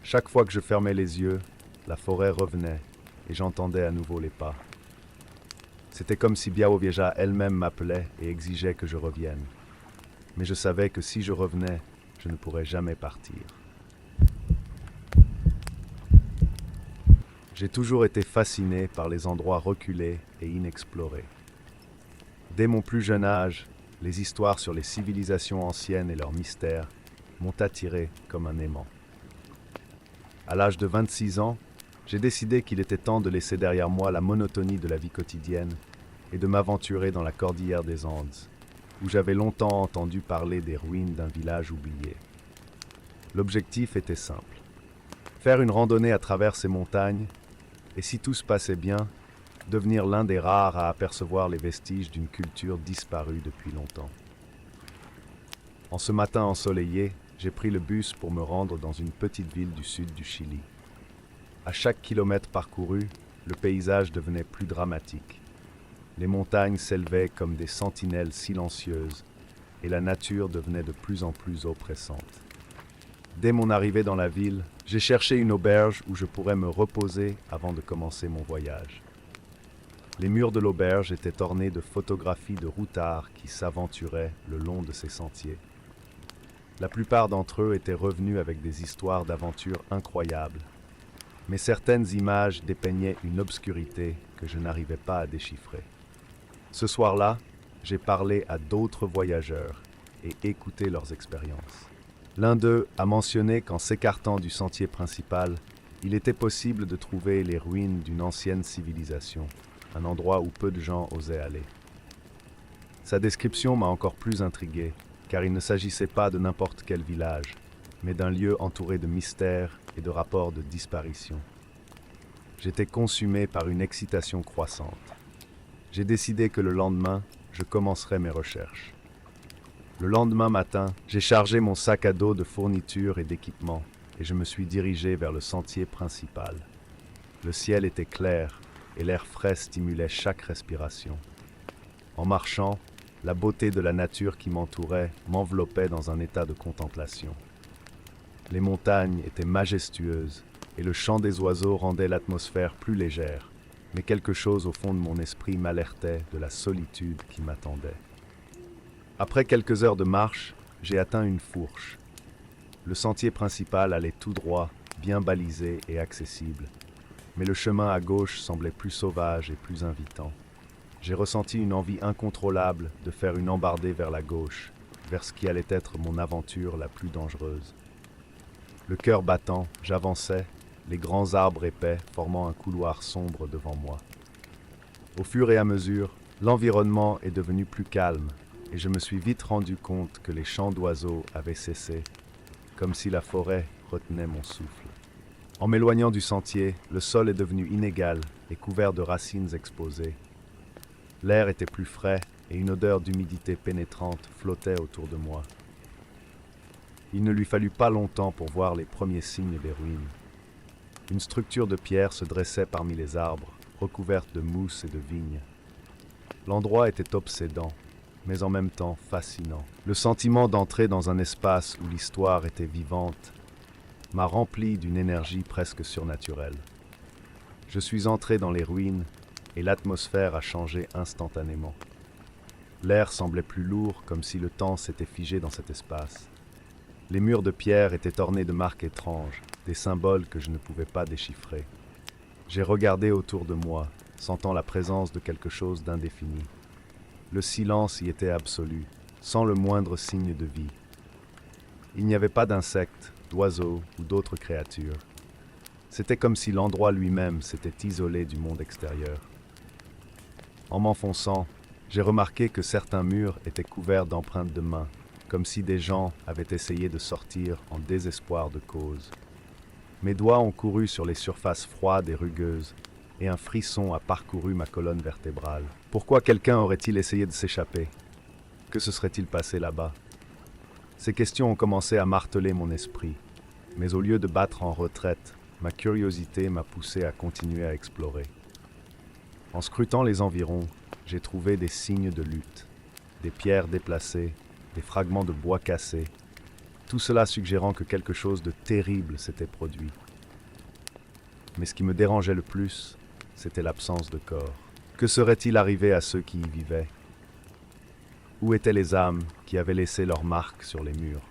Chaque fois que je fermais les yeux, la forêt revenait et j'entendais à nouveau les pas. C'était comme si Białowieża elle-même m'appelait et exigeait que je revienne. Mais je savais que si je revenais, je ne pourrais jamais partir. J'ai toujours été fasciné par les endroits reculés et inexplorés. Dès mon plus jeune âge, les histoires sur les civilisations anciennes et leurs mystères m'ont attiré comme un aimant. À l'âge de 26 ans, j'ai décidé qu'il était temps de laisser derrière moi la monotonie de la vie quotidienne et de m'aventurer dans la cordillère des Andes, où j'avais longtemps entendu parler des ruines d'un village oublié. L'objectif était simple: faire une randonnée à travers ces montagnes et, si tout se passait bien, devenir l'un des rares à apercevoir les vestiges d'une culture disparue depuis longtemps. En ce matin ensoleillé, j'ai pris le bus pour me rendre dans une petite ville du sud du Chili. À chaque kilomètre parcouru, le paysage devenait plus dramatique. Les montagnes s'élevaient comme des sentinelles silencieuses et la nature devenait de plus en plus oppressante. Dès mon arrivée dans la ville, j'ai cherché une auberge où je pourrais me reposer avant de commencer mon voyage. Les murs de l'auberge étaient ornés de photographies de routards qui s'aventuraient le long de ces sentiers. La plupart d'entre eux étaient revenus avec des histoires d'aventures incroyables, mais certaines images dépeignaient une obscurité que je n'arrivais pas à déchiffrer. Ce soir-là, j'ai parlé à d'autres voyageurs et écouté leurs expériences. L'un d'eux a mentionné qu'en s'écartant du sentier principal, Il était possible de trouver les ruines d'une ancienne civilisation, un endroit où peu de gens osaient aller. Sa description m'a encore plus intrigué, car il ne s'agissait pas de n'importe quel village, mais d'un lieu entouré de mystères et de rapports de disparition. J'étais consumé par une excitation croissante. J'ai décidé que le lendemain, je commencerais mes recherches. Le lendemain matin, j'ai chargé mon sac à dos de fournitures et d'équipements, et je me suis dirigé vers le sentier principal. Le ciel était clair, et l'air frais stimulait chaque respiration. En marchant, la beauté de la nature qui m'entourait m'enveloppait dans un état de contemplation. Les montagnes étaient majestueuses, et le chant des oiseaux rendait l'atmosphère plus légère, mais quelque chose au fond de mon esprit m'alertait de la solitude qui m'attendait. Après quelques heures de marche, j'ai atteint une fourche. Le sentier principal allait tout droit, bien balisé et accessible, mais le chemin à gauche semblait plus sauvage et plus invitant. J'ai ressenti une envie incontrôlable de faire une embardée vers la gauche, vers ce qui allait être mon aventure la plus dangereuse. Le cœur battant, j'avançais, les grands arbres épais formant un couloir sombre devant moi. Au fur et à mesure, l'environnement est devenu plus calme, et je me suis vite rendu compte que les chants d'oiseaux avaient cessé, comme si la forêt retenait mon souffle. En m'éloignant du sentier, le sol est devenu inégal et couvert de racines exposées. L'air était plus frais et une odeur d'humidité pénétrante flottait autour de moi. Il ne lui fallut pas longtemps pour voir les premiers signes des ruines. Une structure de pierre se dressait parmi les arbres, recouverte de mousse et de vignes. L'endroit était obsédant, mais en même temps fascinant. Le sentiment d'entrer dans un espace où l'histoire était vivante m'a rempli d'une énergie presque surnaturelle. Je suis entré dans les ruines et l'atmosphère a changé instantanément. L'air semblait plus lourd, comme si le temps s'était figé dans cet espace. Les murs de pierre étaient ornés de marques étranges, des symboles que je ne pouvais pas déchiffrer. J'ai regardé autour de moi, sentant la présence de quelque chose d'indéfini. Le silence y était absolu, sans le moindre signe de vie. Il n'y avait pas d'insectes, d'oiseaux ou d'autres créatures. C'était comme si l'endroit lui-même s'était isolé du monde extérieur. En m'enfonçant, j'ai remarqué que certains murs étaient couverts d'empreintes de mains, comme si des gens avaient essayé de sortir en désespoir de cause. Mes doigts ont couru sur les surfaces froides et rugueuses, et un frisson a parcouru ma colonne vertébrale. Pourquoi quelqu'un aurait-il essayé de s'échapper? Que se serait-il passé là-bas? Ces questions ont commencé à marteler mon esprit, mais au lieu de battre en retraite, ma curiosité m'a poussé à continuer à explorer. En scrutant les environs, j'ai trouvé des signes de lutte, des pierres déplacées, des fragments de bois cassés, tout cela suggérant que quelque chose de terrible s'était produit. Mais ce qui me dérangeait le plus, c'était l'absence de corps. Que serait-il arrivé à ceux qui y vivaient? Où étaient les âmes qui avaient laissé leurs marques sur les murs?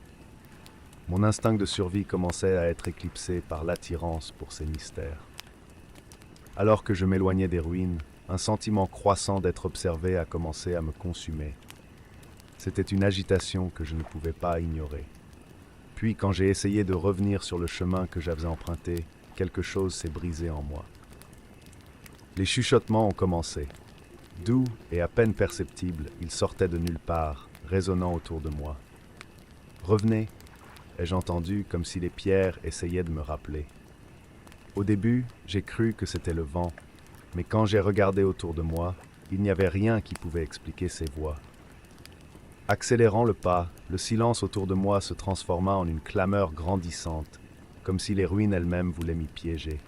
Mon instinct de survie commençait à être éclipsé par l'attirance pour ces mystères. Alors que je m'éloignais des ruines, un sentiment croissant d'être observé a commencé à me consumer. C'était une agitation que je ne pouvais pas ignorer. Puis, quand j'ai essayé de revenir sur le chemin que j'avais emprunté, quelque chose s'est brisé en moi. Les chuchotements ont commencé. Doux et à peine perceptibles, ils sortaient de nulle part, résonnant autour de moi. « Revenez !» ai-je entendu, comme si les pierres essayaient de me rappeler. Au début, j'ai cru que c'était le vent, mais quand j'ai regardé autour de moi, il n'y avait rien qui pouvait expliquer ces voix. Accélérant le pas, le silence autour de moi se transforma en une clameur grandissante, comme si les ruines elles-mêmes voulaient m'y piéger.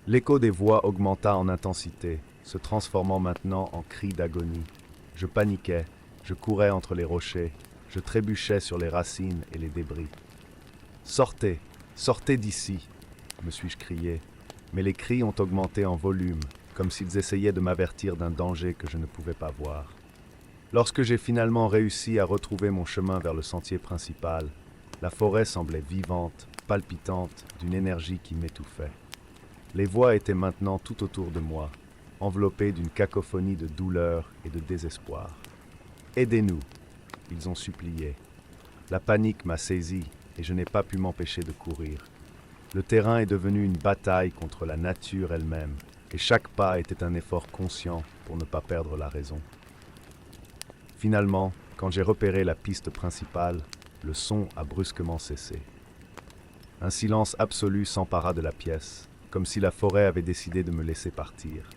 L'écho des voix augmenta en intensité, se transformant maintenant en cris d'agonie. Je paniquais, je courais entre les rochers, je trébuchais sur les racines et les débris. « Sortez, sortez d'ici !» me suis-je crié, mais les cris ont augmenté en volume, comme s'ils essayaient de m'avertir d'un danger que je ne pouvais pas voir. Lorsque j'ai finalement réussi à retrouver mon chemin vers le sentier principal, la forêt semblait vivante, palpitante, d'une énergie qui m'étouffait. Les voix étaient maintenant tout autour de moi, enveloppées d'une cacophonie de douleur et de désespoir. « Aidez-nous !» ils ont supplié. La panique m'a saisi et je n'ai pas pu m'empêcher de courir. Le terrain est devenu une bataille contre la nature elle-même, et chaque pas était un effort conscient pour ne pas perdre la raison. Finalement, quand j'ai repéré la piste principale, le son a brusquement cessé. Un silence absolu s'empara de la pièce, comme si la forêt avait décidé de me laisser partir.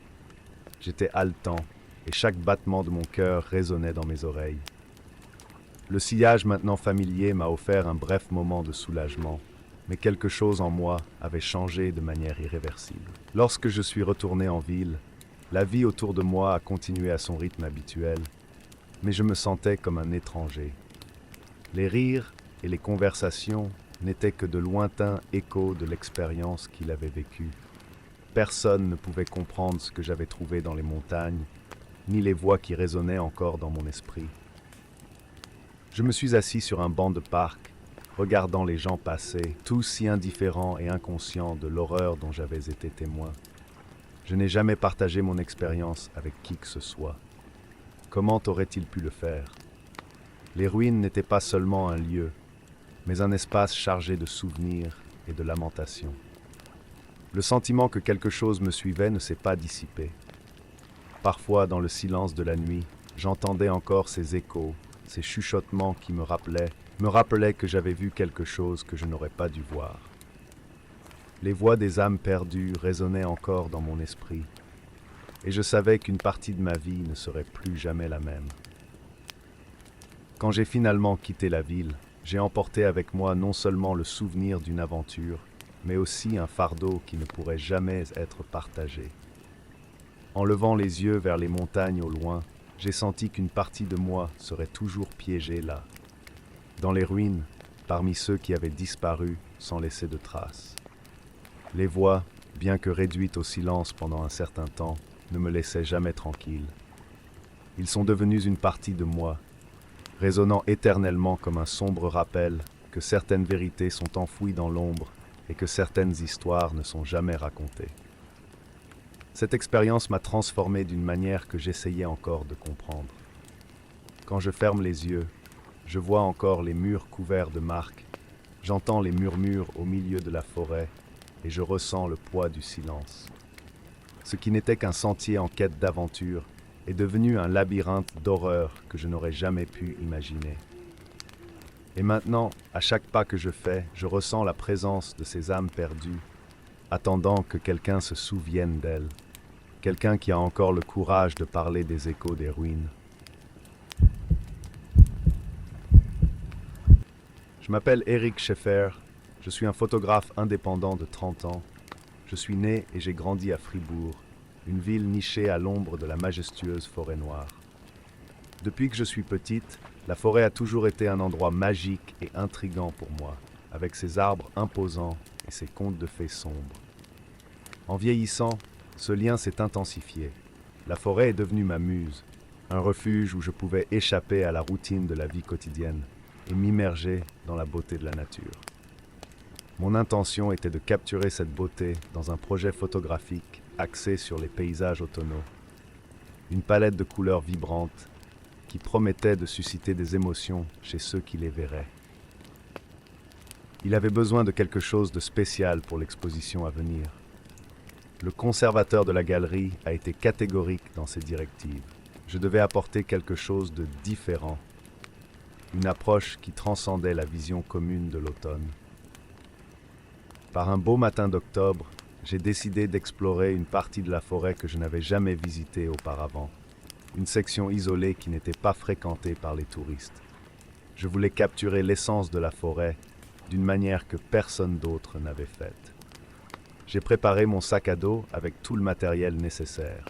J'étais haletant, et chaque battement de mon cœur résonnait dans mes oreilles. Le sillage maintenant familier m'a offert un bref moment de soulagement, mais quelque chose en moi avait changé de manière irréversible. Lorsque je suis retourné en ville, la vie autour de moi a continué à son rythme habituel, mais je me sentais comme un étranger. Les rires et les conversations n'étaient que de lointains échos de l'expérience qu'il avait vécue. Personne ne pouvait comprendre ce que j'avais trouvé dans les montagnes, ni les voix qui résonnaient encore dans mon esprit. Je me suis assis sur un banc de parc, regardant les gens passer, tous si indifférents et inconscients de l'horreur dont j'avais été témoin. Je n'ai jamais partagé mon expérience avec qui que ce soit. Comment aurait-il pu le faire? Les ruines n'étaient pas seulement un lieu, mais un espace chargé de souvenirs et de lamentations. Le sentiment que quelque chose me suivait ne s'est pas dissipé. Parfois, dans le silence de la nuit, j'entendais encore ces échos, ces chuchotements qui me rappelaient que j'avais vu quelque chose que je n'aurais pas dû voir. Les voix des âmes perdues résonnaient encore dans mon esprit, et je savais qu'une partie de ma vie ne serait plus jamais la même. Quand j'ai finalement quitté la ville, j'ai emporté avec moi non seulement le souvenir d'une aventure, mais aussi un fardeau qui ne pourrait jamais être partagé. En levant les yeux vers les montagnes au loin, j'ai senti qu'une partie de moi serait toujours piégée là, dans les ruines, parmi ceux qui avaient disparu sans laisser de traces. Les voix, bien que réduites au silence pendant un certain temps, ne me laissaient jamais tranquille. Ils sont devenus une partie de moi, résonnant éternellement comme un sombre rappel que certaines vérités sont enfouies dans l'ombre et que certaines histoires ne sont jamais racontées. Cette expérience m'a transformé d'une manière que j'essayais encore de comprendre. Quand je ferme les yeux, je vois encore les murs couverts de marques, j'entends les murmures au milieu de la forêt et je ressens le poids du silence. Ce qui n'était qu'un sentier en quête d'aventure est devenu un labyrinthe d'horreur que je n'aurais jamais pu imaginer. Et maintenant, à chaque pas que je fais, je ressens la présence de ces âmes perdues, attendant que quelqu'un se souvienne d'elles, quelqu'un qui a encore le courage de parler des échos des ruines. Je m'appelle Eric Scheffer, je suis un photographe indépendant de 30 ans. Je suis né et j'ai grandi à Fribourg, une ville nichée à l'ombre de la majestueuse forêt noire. Depuis que je suis petite, la forêt a toujours été un endroit magique et intrigant pour moi, avec ses arbres imposants et ses contes de fées sombres. En vieillissant, ce lien s'est intensifié. La forêt est devenue ma muse, un refuge où je pouvais échapper à la routine de la vie quotidienne et m'immerger dans la beauté de la nature. Mon intention était de capturer cette beauté dans un projet photographique axé sur les paysages automnaux. Une palette de couleurs vibrantes qui promettait de susciter des émotions chez ceux qui les verraient. Il avait besoin de quelque chose de spécial pour l'exposition à venir. Le conservateur de la galerie a été catégorique dans ses directives. Je devais apporter quelque chose de différent, une approche qui transcendait la vision commune de l'automne. Par un beau matin d'octobre, j'ai décidé d'explorer une partie de la forêt que je n'avais jamais visitée auparavant, une section isolée qui n'était pas fréquentée par les touristes. Je voulais capturer l'essence de la forêt d'une manière que personne d'autre n'avait faite. J'ai préparé mon sac à dos avec tout le matériel nécessaire.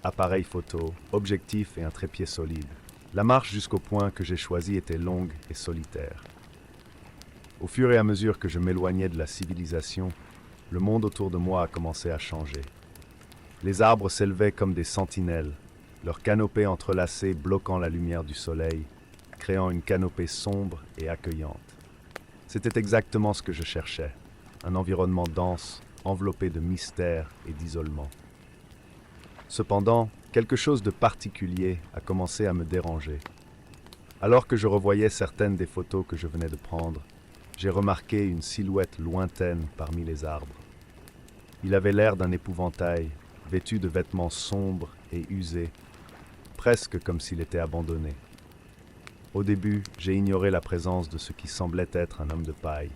Appareil photo, objectif et un trépied solide. La marche jusqu'au point que j'ai choisi était longue et solitaire. Au fur et à mesure que je m'éloignais de la civilisation, le monde autour de moi a commencé à changer. Les arbres s'élevaient comme des sentinelles, leurs canopées entrelacées bloquant la lumière du soleil, créant une canopée sombre et accueillante. C'était exactement ce que je cherchais, un environnement dense, enveloppé de mystère et d'isolement. Cependant, quelque chose de particulier a commencé à me déranger. Alors que je revoyais certaines des photos que je venais de prendre, j'ai remarqué une silhouette lointaine parmi les arbres. Il avait l'air d'un épouvantail, vêtu de vêtements sombres et usés, presque comme s'il était abandonné. Au début, j'ai ignoré la présence de ce qui semblait être un homme de paille.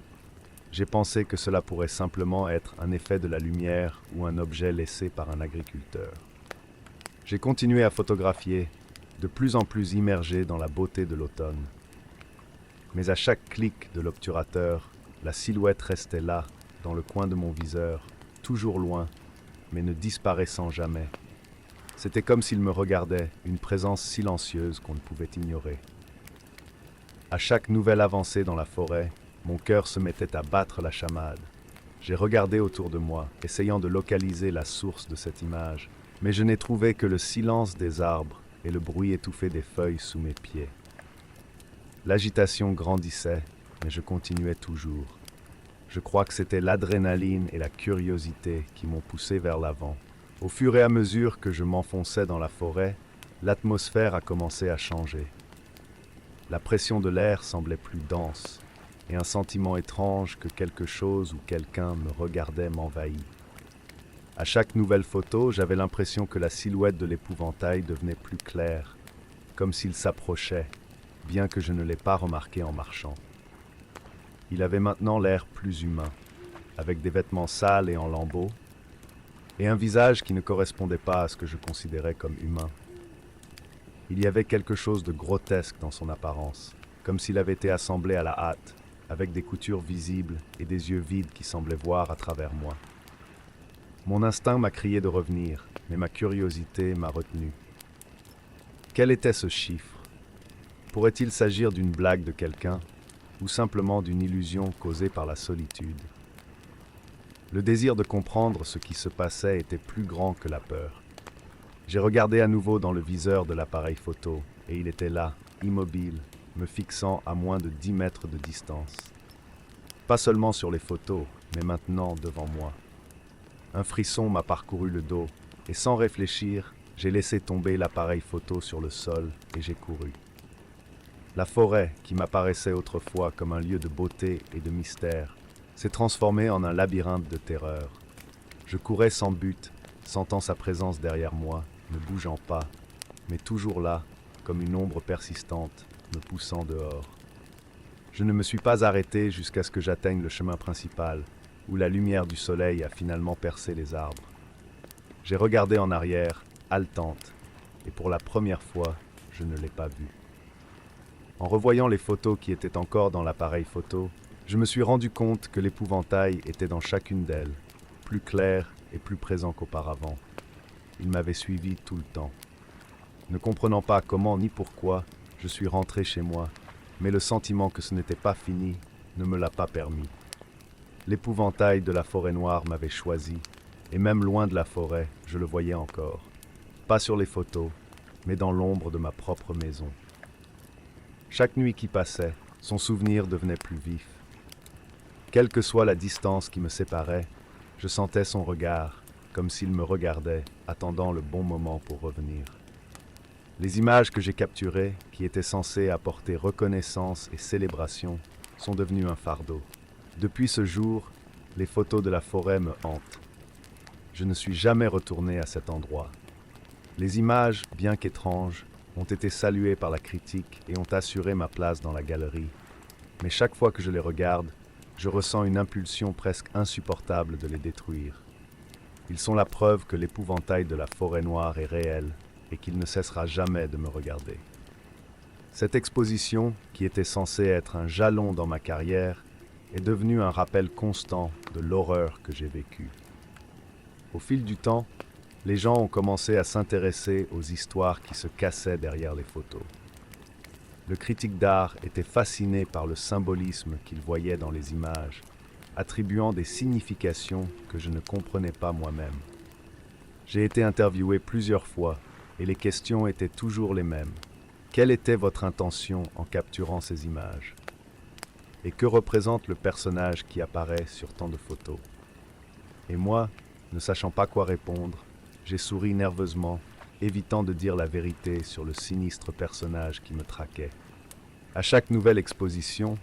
J'ai pensé que cela pourrait simplement être un effet de la lumière ou un objet laissé par un agriculteur. J'ai continué à photographier, de plus en plus immergé dans la beauté de l'automne. Mais à chaque clic de l'obturateur, la silhouette restait là, dans le coin de mon viseur, toujours loin, mais ne disparaissant jamais. C'était comme s'il me regardait, une présence silencieuse qu'on ne pouvait ignorer. À chaque nouvelle avancée dans la forêt, mon cœur se mettait à battre la chamade. J'ai regardé autour de moi, essayant de localiser la source de cette image, mais je n'ai trouvé que le silence des arbres et le bruit étouffé des feuilles sous mes pieds. L'agitation grandissait, mais je continuais toujours. Je crois que c'était l'adrénaline et la curiosité qui m'ont poussé vers l'avant. Au fur et à mesure que je m'enfonçais dans la forêt, l'atmosphère a commencé à changer. La pression de l'air semblait plus dense, et un sentiment étrange que quelque chose ou quelqu'un me regardait m'envahit. À chaque nouvelle photo, j'avais l'impression que la silhouette de l'épouvantail devenait plus claire, comme s'il s'approchait, bien que je ne l'ai pas remarqué en marchant. Il avait maintenant l'air plus humain, avec des vêtements sales et en lambeaux, et un visage qui ne correspondait pas à ce que je considérais comme humain. Il y avait quelque chose de grotesque dans son apparence, comme s'il avait été assemblé à la hâte, avec des coutures visibles et des yeux vides qui semblaient voir à travers moi. Mon instinct m'a crié de revenir, mais ma curiosité m'a retenu. Quel était ce chiffre? Pourrait-il s'agir d'une blague de quelqu'un, ou simplement d'une illusion causée par la solitude? Le désir de comprendre ce qui se passait était plus grand que la peur. J'ai regardé à nouveau dans le viseur de l'appareil photo, et il était là, immobile, me fixant à moins de 10 mètres de distance. Pas seulement sur les photos, mais maintenant devant moi. Un frisson m'a parcouru le dos, et sans réfléchir, j'ai laissé tomber l'appareil photo sur le sol et j'ai couru. La forêt, qui m'apparaissait autrefois comme un lieu de beauté et de mystère, s'est transformée en un labyrinthe de terreur. Je courais sans but, sentant sa présence derrière moi, ne bougeant pas, mais toujours là, comme une ombre persistante, me poussant dehors. Je ne me suis pas arrêté jusqu'à ce que j'atteigne le chemin principal, où la lumière du soleil a finalement percé les arbres. J'ai regardé en arrière, haletante, et pour la première fois, je ne l'ai pas vue. En revoyant les photos qui étaient encore dans l'appareil photo, je me suis rendu compte que l'épouvantail était dans chacune d'elles, plus clair et plus présent qu'auparavant. Il m'avait suivi tout le temps. Ne comprenant pas comment ni pourquoi, je suis rentré chez moi, mais le sentiment que ce n'était pas fini ne me l'a pas permis. L'épouvantail de la forêt noire m'avait choisi, et même loin de la forêt, je le voyais encore. Pas sur les photos, mais dans l'ombre de ma propre maison. Chaque nuit qui passait, son souvenir devenait plus vif. Quelle que soit la distance qui me séparait, je sentais son regard, comme s'il me regardait, attendant le bon moment pour revenir. Les images que j'ai capturées, qui étaient censées apporter reconnaissance et célébration, sont devenues un fardeau. Depuis ce jour, les photos de la forêt me hantent. Je ne suis jamais retourné à cet endroit. Les images, bien qu'étranges, ont été saluées par la critique et ont assuré ma place dans la galerie. Mais chaque fois que je les regarde, je ressens une impulsion presque insupportable de les détruire. Ils sont la preuve que l'épouvantail de la forêt noire est réel et qu'il ne cessera jamais de me regarder. Cette exposition, qui était censée être un jalon dans ma carrière, est devenue un rappel constant de l'horreur que j'ai vécue. Au fil du temps, les gens ont commencé à s'intéresser aux histoires qui se cassaient derrière les photos. Le critique d'art était fasciné par le symbolisme qu'il voyait dans les images, attribuant des significations que je ne comprenais pas moi-même. J'ai été interviewé plusieurs fois et les questions étaient toujours les mêmes. Quelle était votre intention en capturant ces images? Et que représente le personnage qui apparaît sur tant de photos? Et moi, ne sachant pas quoi répondre, j'ai souri nerveusement, évitant de dire la vérité sur le sinistre personnage qui me traquait. À chaque nouvelle exposition,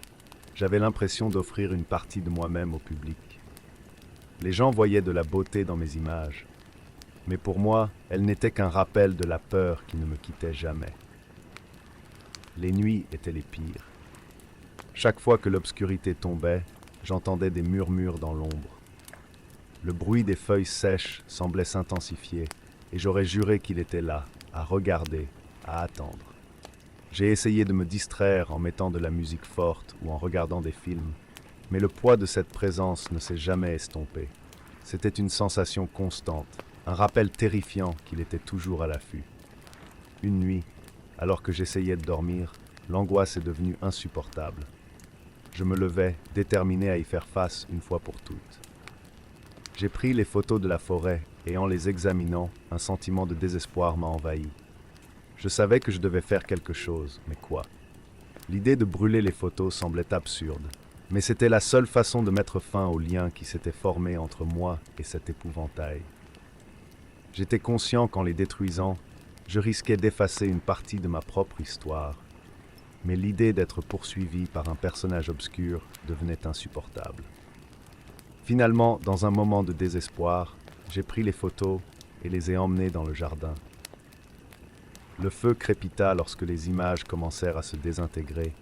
j'avais l'impression d'offrir une partie de moi-même au public. Les gens voyaient de la beauté dans mes images, mais pour moi, elles n'étaient qu'un rappel de la peur qui ne me quittait jamais. Les nuits étaient les pires. Chaque fois que l'obscurité tombait, j'entendais des murmures dans l'ombre. Le bruit des feuilles sèches semblait s'intensifier, et j'aurais juré qu'il était là, à regarder, à attendre. J'ai essayé de me distraire en mettant de la musique forte ou en regardant des films, mais le poids de cette présence ne s'est jamais estompé. C'était une sensation constante, un rappel terrifiant qu'il était toujours à l'affût. Une nuit, alors que j'essayais de dormir, l'angoisse est devenue insupportable. Je me levais, déterminé à y faire face une fois pour toutes. J'ai pris les photos de la forêt et en les examinant, un sentiment de désespoir m'a envahi. Je savais que je devais faire quelque chose, mais quoi? L'idée de brûler les photos semblait absurde, mais c'était la seule façon de mettre fin au lien qui s'était formé entre moi et cet épouvantail. J'étais conscient qu'en les détruisant, je risquais d'effacer une partie de ma propre histoire, mais l'idée d'être poursuivi par un personnage obscur devenait insupportable. Finalement, dans un moment de désespoir, j'ai pris les photos et les ai emmenées dans le jardin. Le feu crépita lorsque les images commencèrent à se désintégrer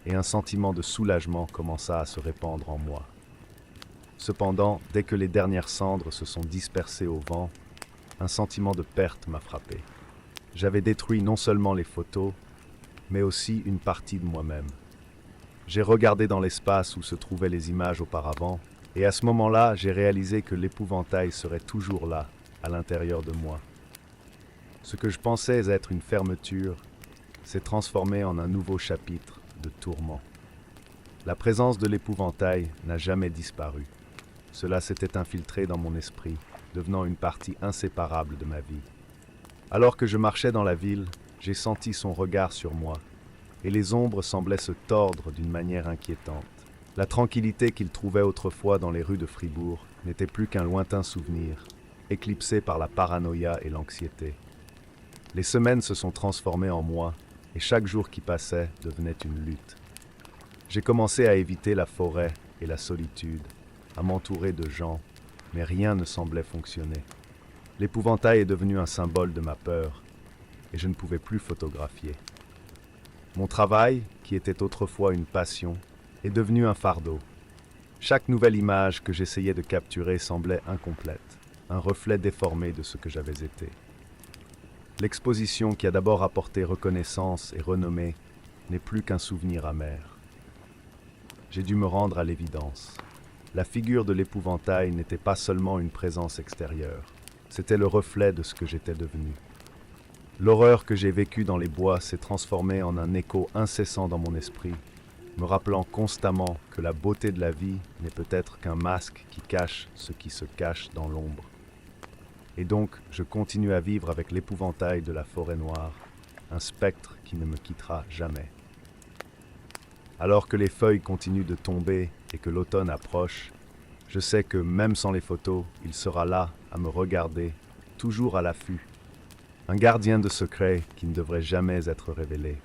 et un sentiment de soulagement commença à se répandre en moi. Cependant, dès que les dernières cendres se sont dispersées au vent, un sentiment de perte m'a frappé. J'avais détruit non seulement les photos, mais aussi une partie de moi-même. J'ai regardé dans l'espace où se trouvaient les images auparavant, et à ce moment-là, j'ai réalisé que l'épouvantail serait toujours là, à l'intérieur de moi. Ce que je pensais être une fermeture s'est transformé en un nouveau chapitre de tourment. La présence de l'épouvantail n'a jamais disparu. Cela s'était infiltré dans mon esprit, devenant une partie inséparable de ma vie. Alors que je marchais dans la ville, j'ai senti son regard sur moi, et les ombres semblaient se tordre d'une manière inquiétante. La tranquillité qu'il trouvait autrefois dans les rues de Fribourg n'était plus qu'un lointain souvenir, éclipsé par la paranoïa et l'anxiété. Les semaines se sont transformées en mois, et chaque jour qui passait devenait une lutte. J'ai commencé à éviter la forêt et la solitude, à m'entourer de gens, mais rien ne semblait fonctionner. L'épouvantail est devenu un symbole de ma peur, et je ne pouvais plus photographier. Mon travail, qui était autrefois une passion, est devenu un fardeau. Chaque nouvelle image que j'essayais de capturer semblait incomplète, un reflet déformé de ce que j'avais été. L'exposition qui a d'abord apporté reconnaissance et renommée n'est plus qu'un souvenir amer. J'ai dû me rendre à l'évidence. La figure de l'épouvantail n'était pas seulement une présence extérieure, c'était le reflet de ce que j'étais devenu. L'horreur que j'ai vécue dans les bois s'est transformée en un écho incessant dans mon esprit, me rappelant constamment que la beauté de la vie n'est peut-être qu'un masque qui cache ce qui se cache dans l'ombre. Et donc, je continue à vivre avec l'épouvantail de la forêt noire, un spectre qui ne me quittera jamais. Alors que les feuilles continuent de tomber et que l'automne approche, je sais que même sans les photos, il sera là à me regarder, toujours à l'affût. Un gardien de secrets qui ne devrait jamais être révélé.